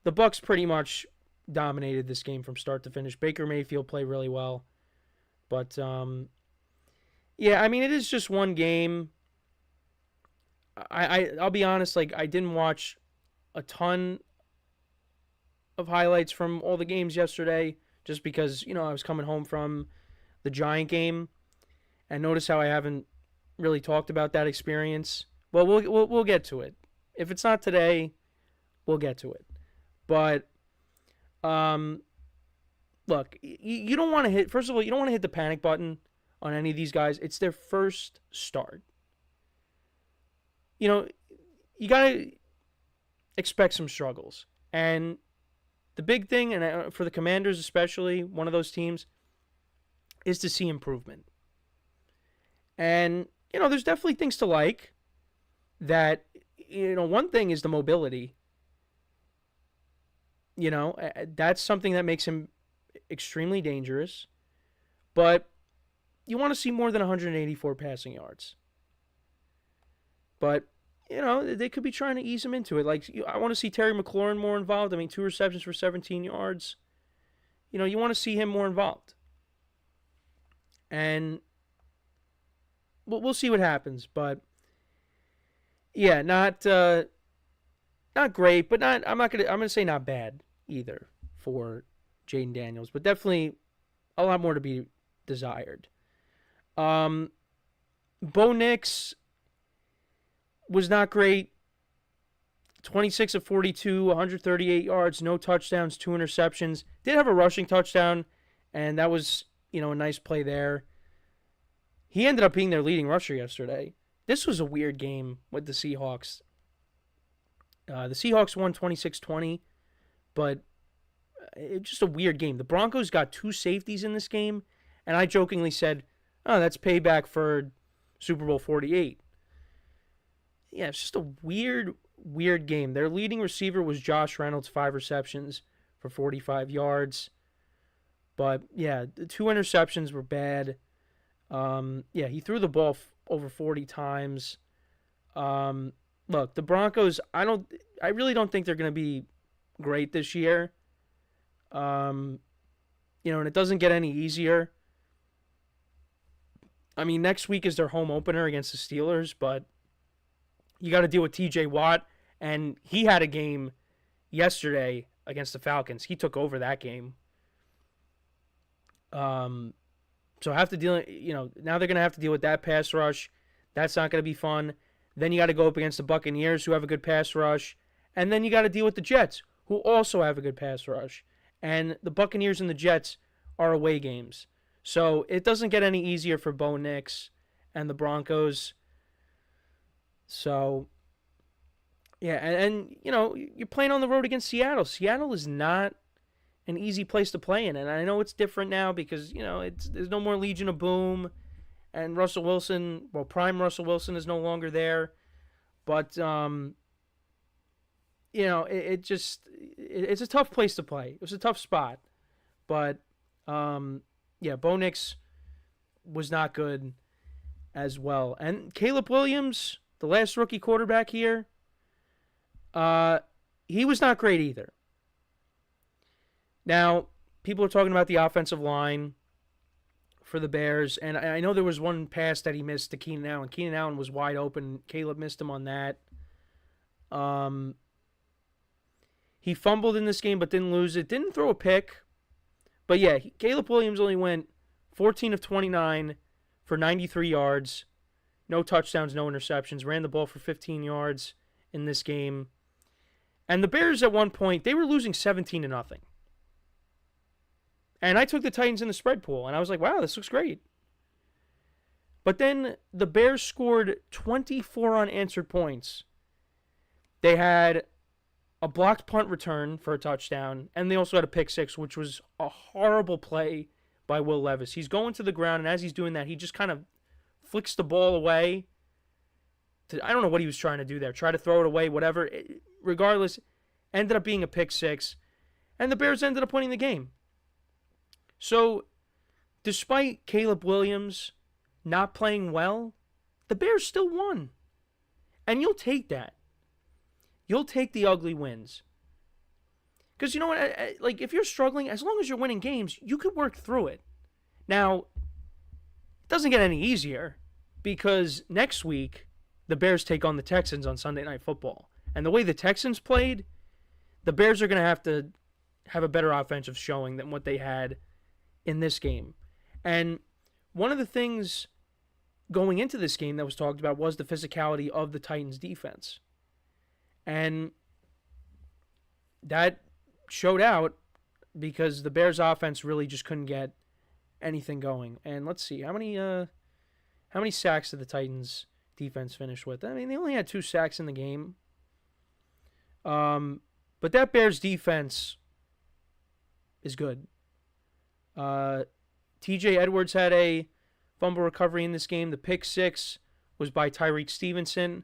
the Bucs pretty much dominated this game from start to finish. Baker Mayfield played really well. But, it is just one game. I'll be honest, I didn't watch a ton of highlights from all the games yesterday just because, I was coming home from the Giant game. And notice how I haven't really talked about that experience. Well, we'll get to it. If it's not today, we'll get to it. But look, you don't want to hit. First of all, you don't want to hit the panic button on any of these guys. It's their first start. You gotta expect some struggles. And the big thing, and for the Commanders especially, one of those teams, is to see improvement. And, there's definitely things to like. That, one thing is the mobility. That's something that makes him extremely dangerous. But you want to see more than 184 passing yards. But, they could be trying to ease him into it. Like, I want to see Terry McLaurin more involved. 2 receptions for 17 yards. You want to see him more involved. And we'll see what happens. But, yeah, not great, but I'm going to say not bad either for Jayden Daniels. But definitely a lot more to be desired. Bo Nix was not great. 26 of 42, 138 yards, no touchdowns, 2 interceptions. Did have a rushing touchdown, and that was, a nice play there. He ended up being their leading rusher yesterday. This was a weird game with the Seahawks. The Seahawks won 26-20, but it's just a weird game. The Broncos got 2 safeties in this game, and I jokingly said, oh, that's payback for Super Bowl 48. Yeah, it's just a weird game. Their leading receiver was Josh Reynolds, 5 receptions for 45 yards. But, yeah, the 2 interceptions were bad. He threw the ball over 40 times. Look, the Broncos, I really don't think they're going to be great this year. And it doesn't get any easier. Next week is their home opener against the Steelers, but you got to deal with TJ Watt, and he had a game yesterday against the Falcons. He took over that game. So have to deal, now they're going to have to deal with that pass rush. That's not going to be fun. Then you got to go up against the Buccaneers, who have a good pass rush. And then you got to deal with the Jets, who also have a good pass rush. And the Buccaneers and the Jets are away games. So it doesn't get any easier for Bo Nix and the Broncos. So, yeah, and you're playing on the road against Seattle. Seattle is not an easy place to play in. And I know it's different now because, there's no more Legion of Boom. And Russell Wilson, prime Russell Wilson is no longer there. But, it's a tough place to play. It was a tough spot. But, Bo Nix was not good as well. And Caleb Williams, the last rookie quarterback here, he was not great either. Now, people are talking about the offensive line for the Bears, and I know there was one pass that he missed to Keenan Allen. Keenan Allen was wide open. Caleb missed him on that. He fumbled in this game but didn't lose it. Didn't throw a pick. But yeah, Caleb Williams only went 14 of 29 for 93 yards. No touchdowns, no interceptions. Ran the ball for 15 yards in this game. And the Bears at one point, they were losing 17-0. And I took the Titans in the spread pool, and I was like, wow, this looks great. But then the Bears scored 24 unanswered points. They had a blocked punt return for a touchdown, and they also had a pick six, which was a horrible play by Will Levis. He's going to the ground, and as he's doing that, he just kind of flicks the ball away. I don't know what he was trying to do there. Try to throw it away, whatever. Regardless, ended up being a pick six, and the Bears ended up winning the game. So, despite Caleb Williams not playing well, the Bears still won. And you'll take that. You'll take the ugly wins. Because you know what? Like, if you're struggling, as long as you're winning games, you could work through it. Now, it doesn't get any easier because next week, the Bears take on the Texans on Sunday Night Football. And the way the Texans played, the Bears are going to have a better offensive showing than what they had in this game. And one of the things going into this game that was talked about was the physicality of the Titans defense. And that showed out because the Bears offense really just couldn't get anything going. And let's see, how many sacks did the Titans defense finish with? I mean, they only had 2 sacks in the game. But that Bears defense is good. TJ Edwards had a fumble recovery in this game. The pick 6 was by Tyreek Stevenson.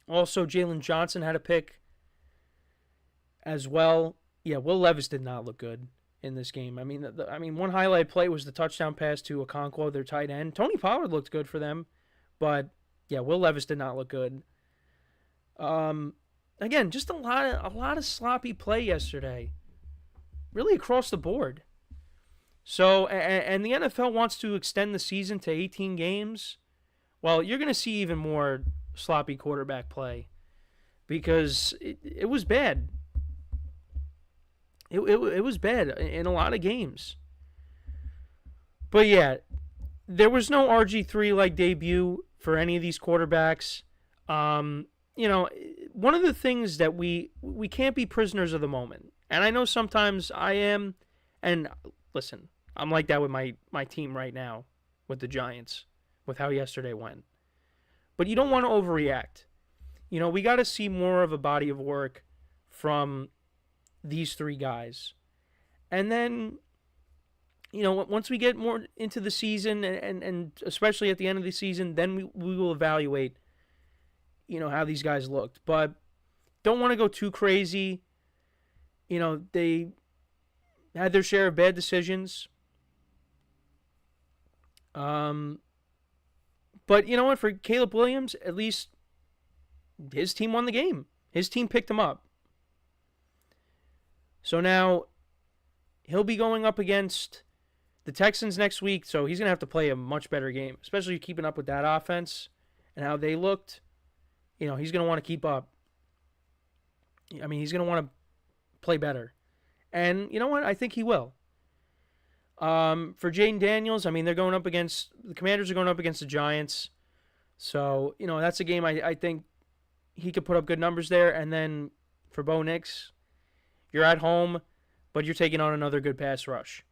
Also, Jalen Johnson had a pick as well. Yeah, Will Levis did not look good in this game. I mean, one highlight play was the touchdown pass to Okonkwo, their tight end. Tony Pollard looked good for them, but yeah, Will Levis did not look good. Again, just a lot of sloppy play yesterday, really across the board. So, and the NFL wants to extend the season to 18 games. Well, you're going to see even more sloppy quarterback play because it was bad. It was bad in a lot of games. But yeah, there was no RG3-like debut for any of these quarterbacks. You know, one of the things that we can't be prisoners of the moment. And I know sometimes I am. And listen, I'm like that with my team right now with the Giants, with how yesterday went. But you don't want to overreact. You know, we got to see more of a body of work from these three guys. And then, you know, once we get more into the season and especially at the end of the season, then we will evaluate, you know, how these guys looked. But don't want to go too crazy. You know, they had their share of bad decisions. But you know what? For Caleb Williams, at least his team won the game. His team picked him up. So now he'll be going up against the Texans next week, so he's going to have to play a much better game, especially keeping up with that offense and how they looked. You know, he's going to want to keep up. I mean, he's going to want to play better. And you know what? I think he will. For Jayden Daniels, I mean, the Commanders are going up against the Giants. So, you know, that's a game I think he could put up good numbers there. And then for Bo Nix, you're at home, but you're taking on another good pass rush.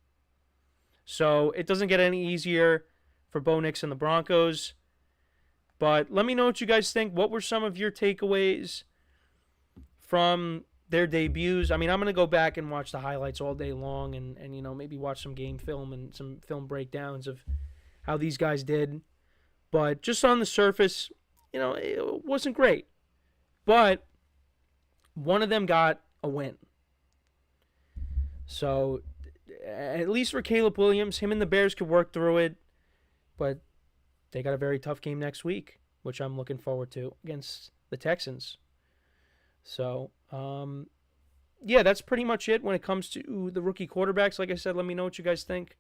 So it doesn't get any easier for Bo Nix and the Broncos. But let me know what you guys think. What were some of your takeaways from their debuts? I mean, I'm going to go back and watch the highlights all day long and you know, maybe watch some game film and some film breakdowns of how these guys did. But just on the surface, you know, it wasn't great. But one of them got a win. So at least for Caleb Williams, him and the Bears could work through it. But they got a very tough game next week, which I'm looking forward to, against the Texans. So, yeah, that's pretty much it when it comes to the rookie quarterbacks. Like I said, let me know what you guys think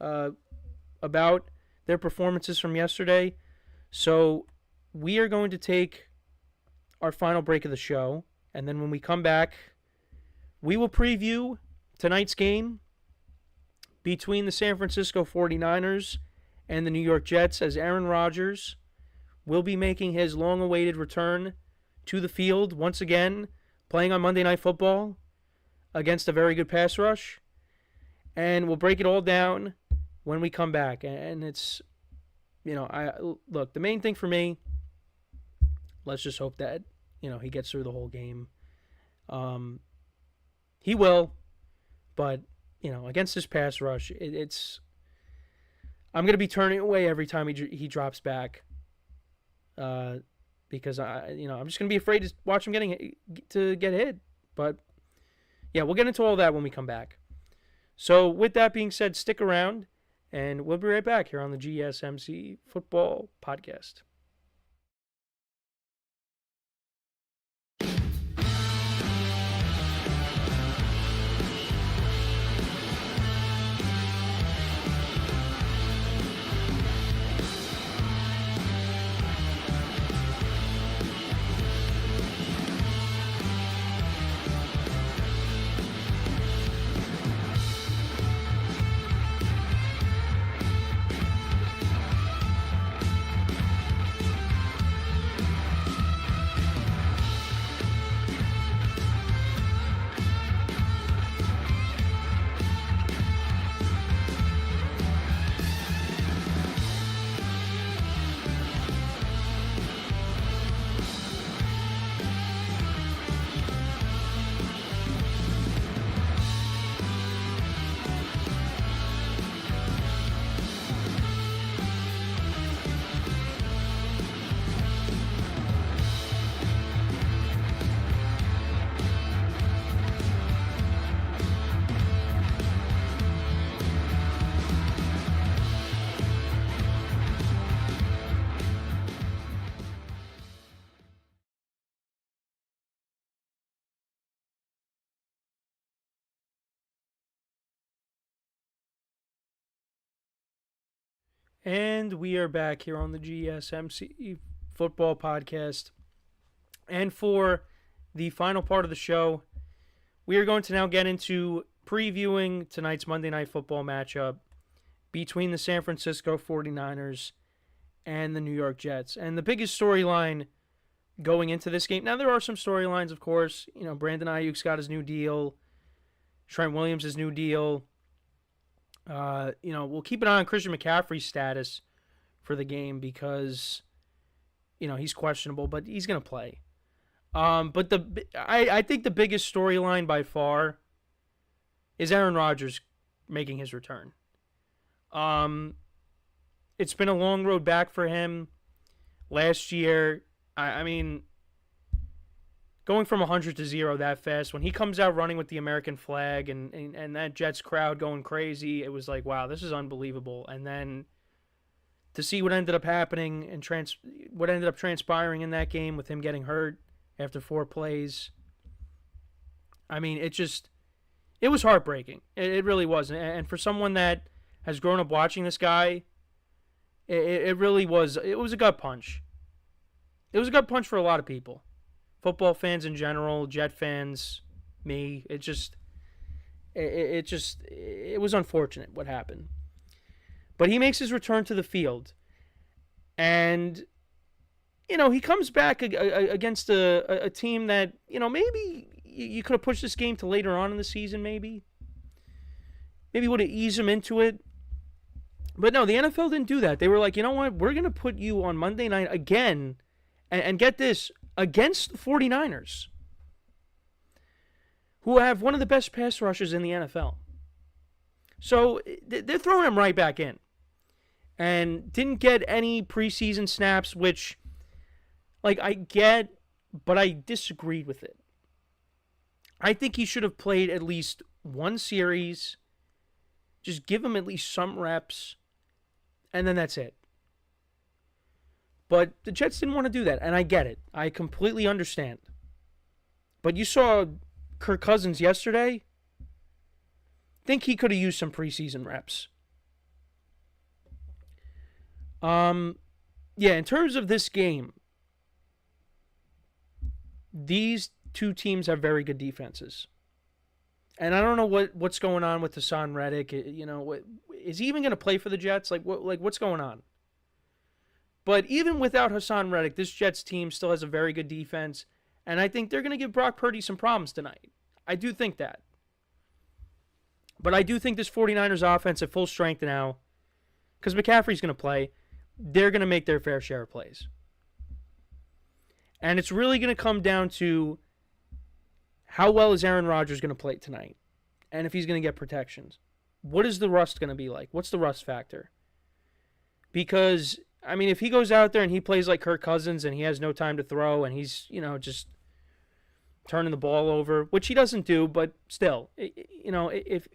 about their performances from yesterday. So we are going to take our final break of the show, and then when we come back, we will preview tonight's game between the San Francisco 49ers and the New York Jets, as Aaron Rodgers will be making his long-awaited return to the field once again, playing on Monday Night Football against a very good pass rush. And we'll break it all down when we come back. And it's, you know, look, the main thing for me, let's just hope that, you know, he gets through the whole game. He will, but, you know, against this pass rush, it's I'm going to be turning away every time he drops back. Because I'm just going to be afraid to watch him get hit. But yeah, we'll get into all that when we come back. So with that being said, stick around, and we'll be right back here on the GSMC Football Podcast. And we are back here on the GSMC Football Podcast. And for the final part of the show, we are going to now get into previewing tonight's Monday Night Football matchup between the San Francisco 49ers and the New York Jets. And the biggest storyline going into this game, now there are some storylines, of course. You know, Brandon Ayuk's got his new deal. Trent Williams' new deal. We'll keep an eye on Christian McCaffrey's status for the game because, he's questionable, but he's going to play. But I think the biggest storyline by far is Aaron Rodgers making his return. It's been a long road back for him. Last year, I mean, going from 100 to 0 that fast, when he comes out running with the American flag and that Jets crowd going crazy, it was like, wow, this is unbelievable. And then to see what ended up happening and what ended up transpiring in that game with him getting hurt after 4 plays, I mean, it was heartbreaking. It really was. And for someone that has grown up watching this guy, it really was. It was a gut punch. It was a gut punch for a lot of people. Football fans in general, Jet fans, me. It was unfortunate what happened. But he makes his return to the field. And, he comes back against a team that, maybe you could have pushed this game to later on in the season, maybe. Maybe would have eased him into it. But no, the NFL didn't do that. They were like, you know what? We're going to put you on Monday night again. And get this, against the 49ers, who have one of the best pass rushers in the NFL. So they're throwing him right back in. And didn't get any preseason snaps, which, I get, but I disagreed with it. I think he should have played at least one series. Just give him at least some reps. And then that's it. But the Jets didn't want to do that, and I get it. I completely understand. But you saw Kirk Cousins yesterday. Think he could have used some preseason reps. In terms of this game, these two teams have very good defenses. And I don't know what's going on with Hassan Reddick. Is he even going to play for the Jets? What's going on? But even without Hassan Reddick, this Jets team still has a very good defense. And I think they're going to give Brock Purdy some problems tonight. I do think that. But I do think this 49ers offense at full strength now, because McCaffrey's going to play, they're going to make their fair share of plays. And it's really going to come down to how well is Aaron Rodgers going to play tonight? And if he's going to get protections. What is the rust going to be like? What's the rust factor? Because, I mean, if he goes out there and he plays like Kirk Cousins and he has no time to throw and he's, just turning the ball over, which he doesn't do, but still, if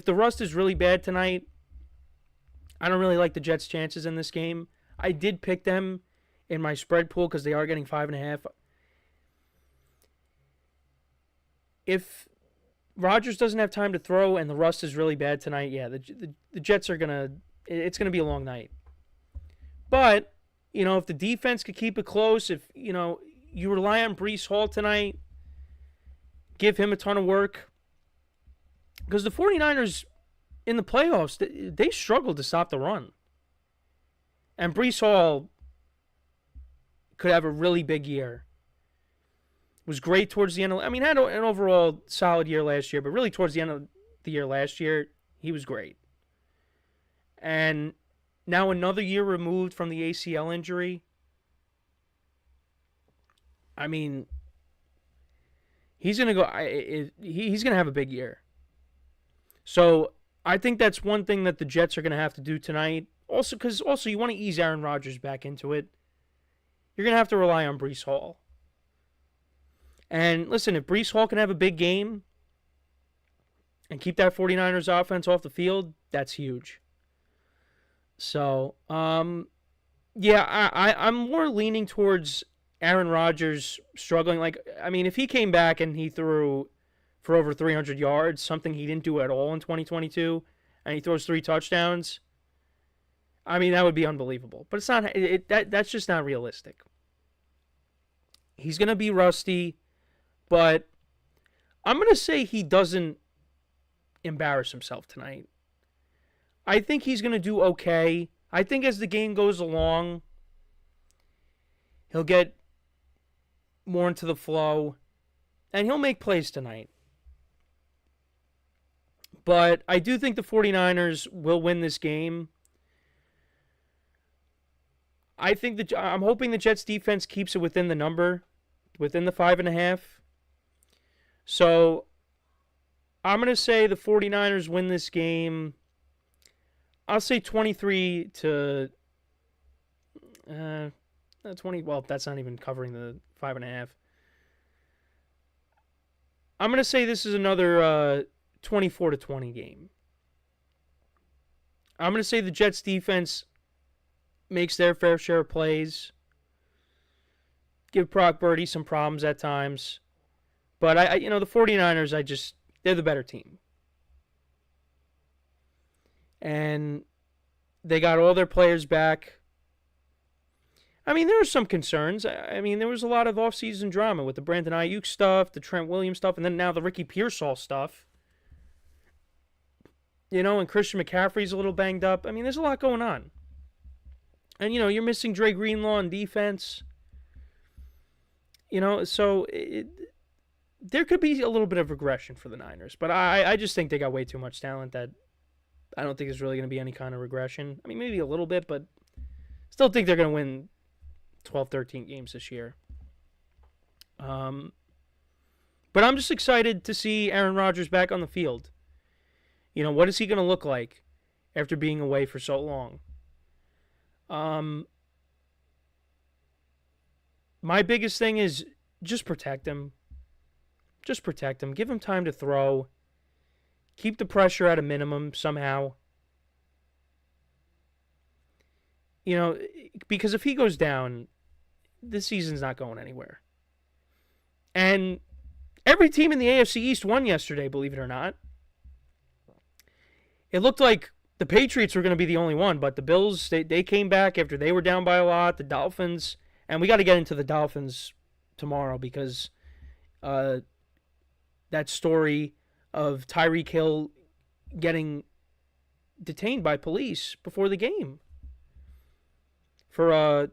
the rust is really bad tonight, I don't really like the Jets' chances in this game. I did pick them in my spread pool because they are getting 5.5. If Rodgers doesn't have time to throw and the rust is really bad tonight, the Jets are it's going to be a long night. But, if the defense could keep it close, if, you rely on Breece Hall tonight, give him a ton of work. Because the 49ers in the playoffs, they struggled to stop the run. And Breece Hall could have a really big year. Was great towards the end. Had an overall solid year last year, but really towards the end of the year last year, he was great. And now another year removed from the ACL injury. He's going to go. He's going to have a big year. So I think that's one thing that the Jets are going to have to do tonight. Also, because you want to ease Aaron Rodgers back into it. You're going to have to rely on Breece Hall. And listen, if Breece Hall can have a big game and keep that 49ers offense off the field, that's huge. So, I'm more leaning towards Aaron Rodgers struggling. If he came back and he threw for over 300 yards, something he didn't do at all in 2022, and he throws 3 touchdowns, I mean, that would be unbelievable. But it's not. That's just not realistic. He's going to be rusty, but I'm going to say he doesn't embarrass himself tonight. I think he's going to do okay. I think as the game goes along, he'll get more into the flow, and he'll make plays tonight. But I do think the 49ers will win this game. I'm hoping the Jets defense keeps it within the number, within the 5.5. So I'm going to say the 49ers win this game. I'll say 23 to 20. Well, that's not even covering the 5.5. I'm going to say this is another 24-20 game. I'm going to say the Jets defense makes their fair share of plays. Give Brock Purdy some problems at times. But the 49ers, they're the better team. And they got all their players back. I mean, there are some concerns. I mean, there was a lot of offseason drama with the Brandon Ayuk stuff, the Trent Williams stuff, and then now the Ricky Pearsall stuff. And Christian McCaffrey's a little banged up. I mean, there's a lot going on. And, you're missing Dre Greenlaw on defense. So there could be a little bit of regression for the Niners. But I just think they got way too much talent that I don't think there's really going to be any kind of regression. I mean, maybe a little bit, but still think they're going to win 12, 13 games this year. But I'm just excited to see Aaron Rodgers back on the field. What is he going to look like after being away for so long? My biggest thing is just protect him. Just protect him. Give him time to throw. Keep the pressure at a minimum somehow. Because if he goes down, this season's not going anywhere. And every team in the AFC East won yesterday, believe it or not. It looked like the Patriots were going to be the only one, but the Bills, they came back after they were down by a lot. The Dolphins, and we got to get into the Dolphins tomorrow because that story of Tyreek Hill getting detained by police before the game for I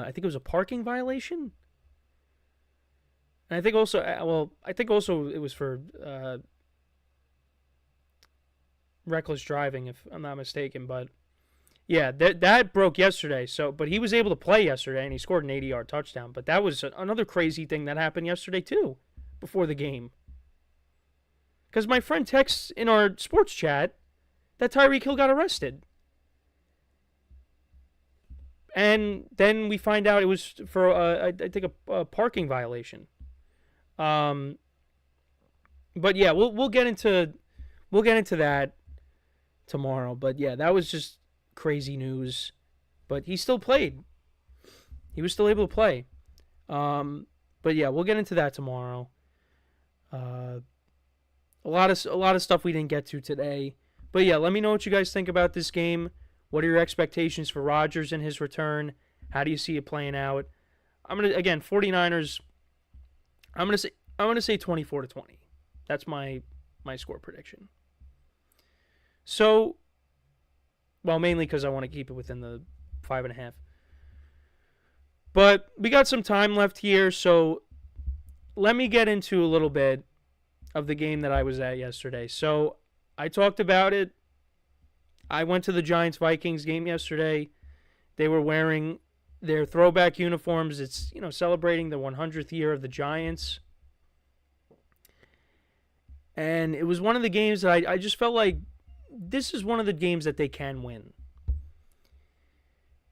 think it was a parking violation. And I think also it was for reckless driving, if I'm not mistaken. But yeah, that broke yesterday. But he was able to play yesterday, and he scored an 80-yard touchdown. But that was another crazy thing that happened yesterday too, before the game. Because my friend texts in our sports chat that Tyreek Hill got arrested. And then we find out it was for, I think, a parking violation. But yeah, we'll get into that tomorrow. But yeah, that was just crazy news. But he still played. He was still able to play. But yeah, we'll get into that tomorrow. A lot of stuff we didn't get to today. But yeah, let me know what you guys think about this game. What are your expectations for Rodgers and his return? How do you see it playing out? 49ers. I'm gonna say 24-20. That's my score prediction. So, well, mainly because I want to keep it within the 5.5. But we got some time left here, so let me get into a little bit of the game that I was at yesterday. So I talked about it. I went to the Giants-Vikings game yesterday. They were wearing their throwback uniforms. It's, celebrating the 100th year of the Giants. And it was one of the games that I just felt like this is one of the games that they can win.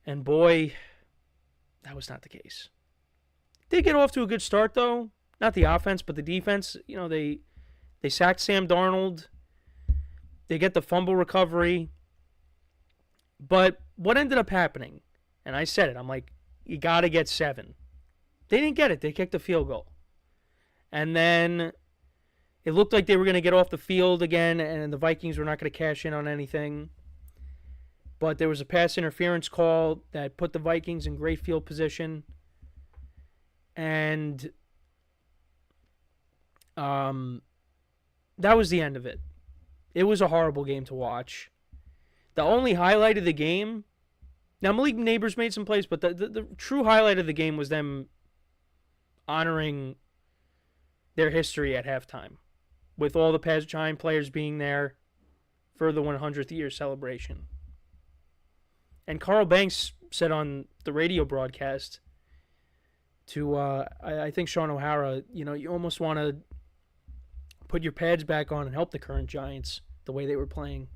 And boy, that was not the case. They get off to a good start, though. Not the offense, but the defense. They sacked Sam Darnold. They get the fumble recovery. But what ended up happening, and I said it, I'm like, you got to get 7. They didn't get it. They kicked a field goal. And then it looked like they were going to get off the field again, and the Vikings were not going to cash in on anything. but there was a pass interference call that put the Vikings in great field position. And that was the end of it. It was a horrible game to watch. The only highlight of the game, now Malik Neighbors made some plays, but the true highlight of the game was them honoring their history at halftime, with all the past Giant players being there for the 100th year celebration. And Carl Banks said on the radio broadcast to, I think, Sean O'Hara, you almost want to put your pads back on and help the current Giants the way they were playing.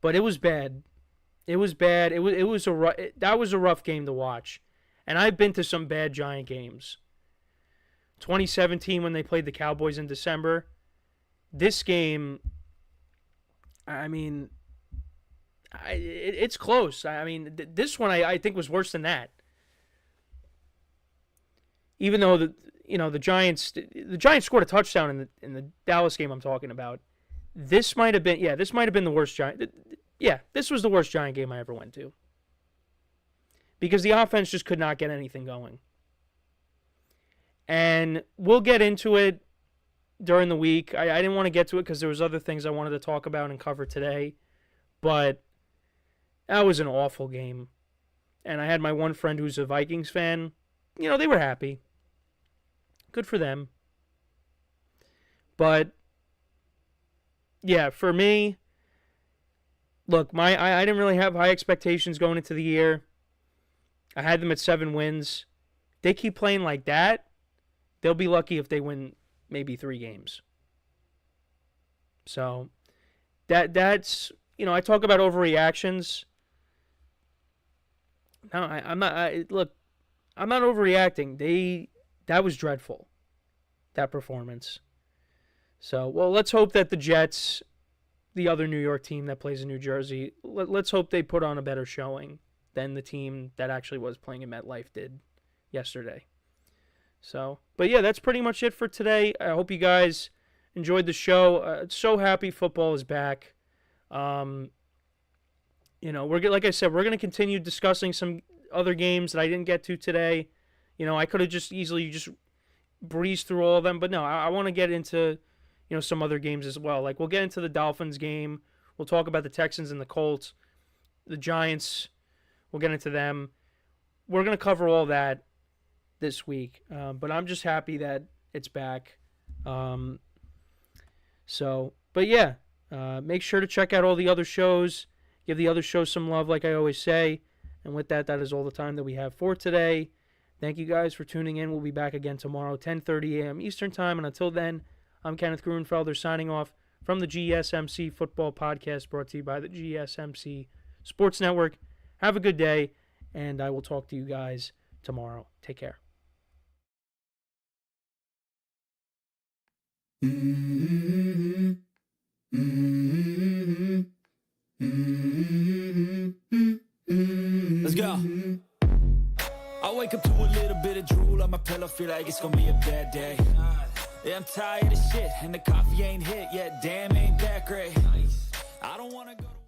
But it was bad. It was bad. That was a rough game to watch. And I've been to some bad Giant games. 2017 when they played the Cowboys in December. This game, it's close. This one I think was worse than that. Even though the Giants scored a touchdown in the Dallas game I'm talking about. This might have been the worst Giant. Yeah, this was the worst Giant game I ever went to. Because the offense just could not get anything going. And we'll get into it during the week. I didn't want to get to it because there was other things I wanted to talk about and cover today. But that was an awful game. And I had my one friend who's a Vikings fan. They were happy. Good for them. But, yeah, for me, look, I didn't really have high expectations going into the year. I had them at 7 wins. They keep playing like that, they'll be lucky if they win maybe 3 games. So, that's, I talk about overreactions. No, I'm not. Look, I'm not overreacting. That was dreadful, that performance. So, well, let's hope that the Jets, the other New York team that plays in New Jersey, let's hope they put on a better showing than the team that actually was playing in MetLife did yesterday. So, but yeah, that's pretty much it for today. I hope you guys enjoyed the show. So happy football is back. Like I said, we're going to continue discussing some other games that I didn't get to today. I could have just easily breezed through all of them, but no, I want to get into, some other games as well. Like, we'll get into the Dolphins game. We'll talk about the Texans and the Colts. The Giants, we'll get into them. We're going to cover all that this week. But I'm just happy that it's back. But yeah, make sure to check out all the other shows. Give the other shows some love, like I always say. And with that, that is all the time that we have for today. Thank you guys for tuning in. We'll be back again tomorrow, 10:30 a.m. Eastern Time. And until then, I'm Kenneth Gruenfelder signing off from the GSMC Football Podcast, brought to you by the GSMC Sports Network. Have a good day, and I will talk to you guys tomorrow. Take care.
Let's go. I wake up to a little bit of drool on my pillow, feel like it's gonna be a bad day. Yeah, I'm tired of shit, and the coffee ain't hit yet, damn, ain't that great. I don't wanna go to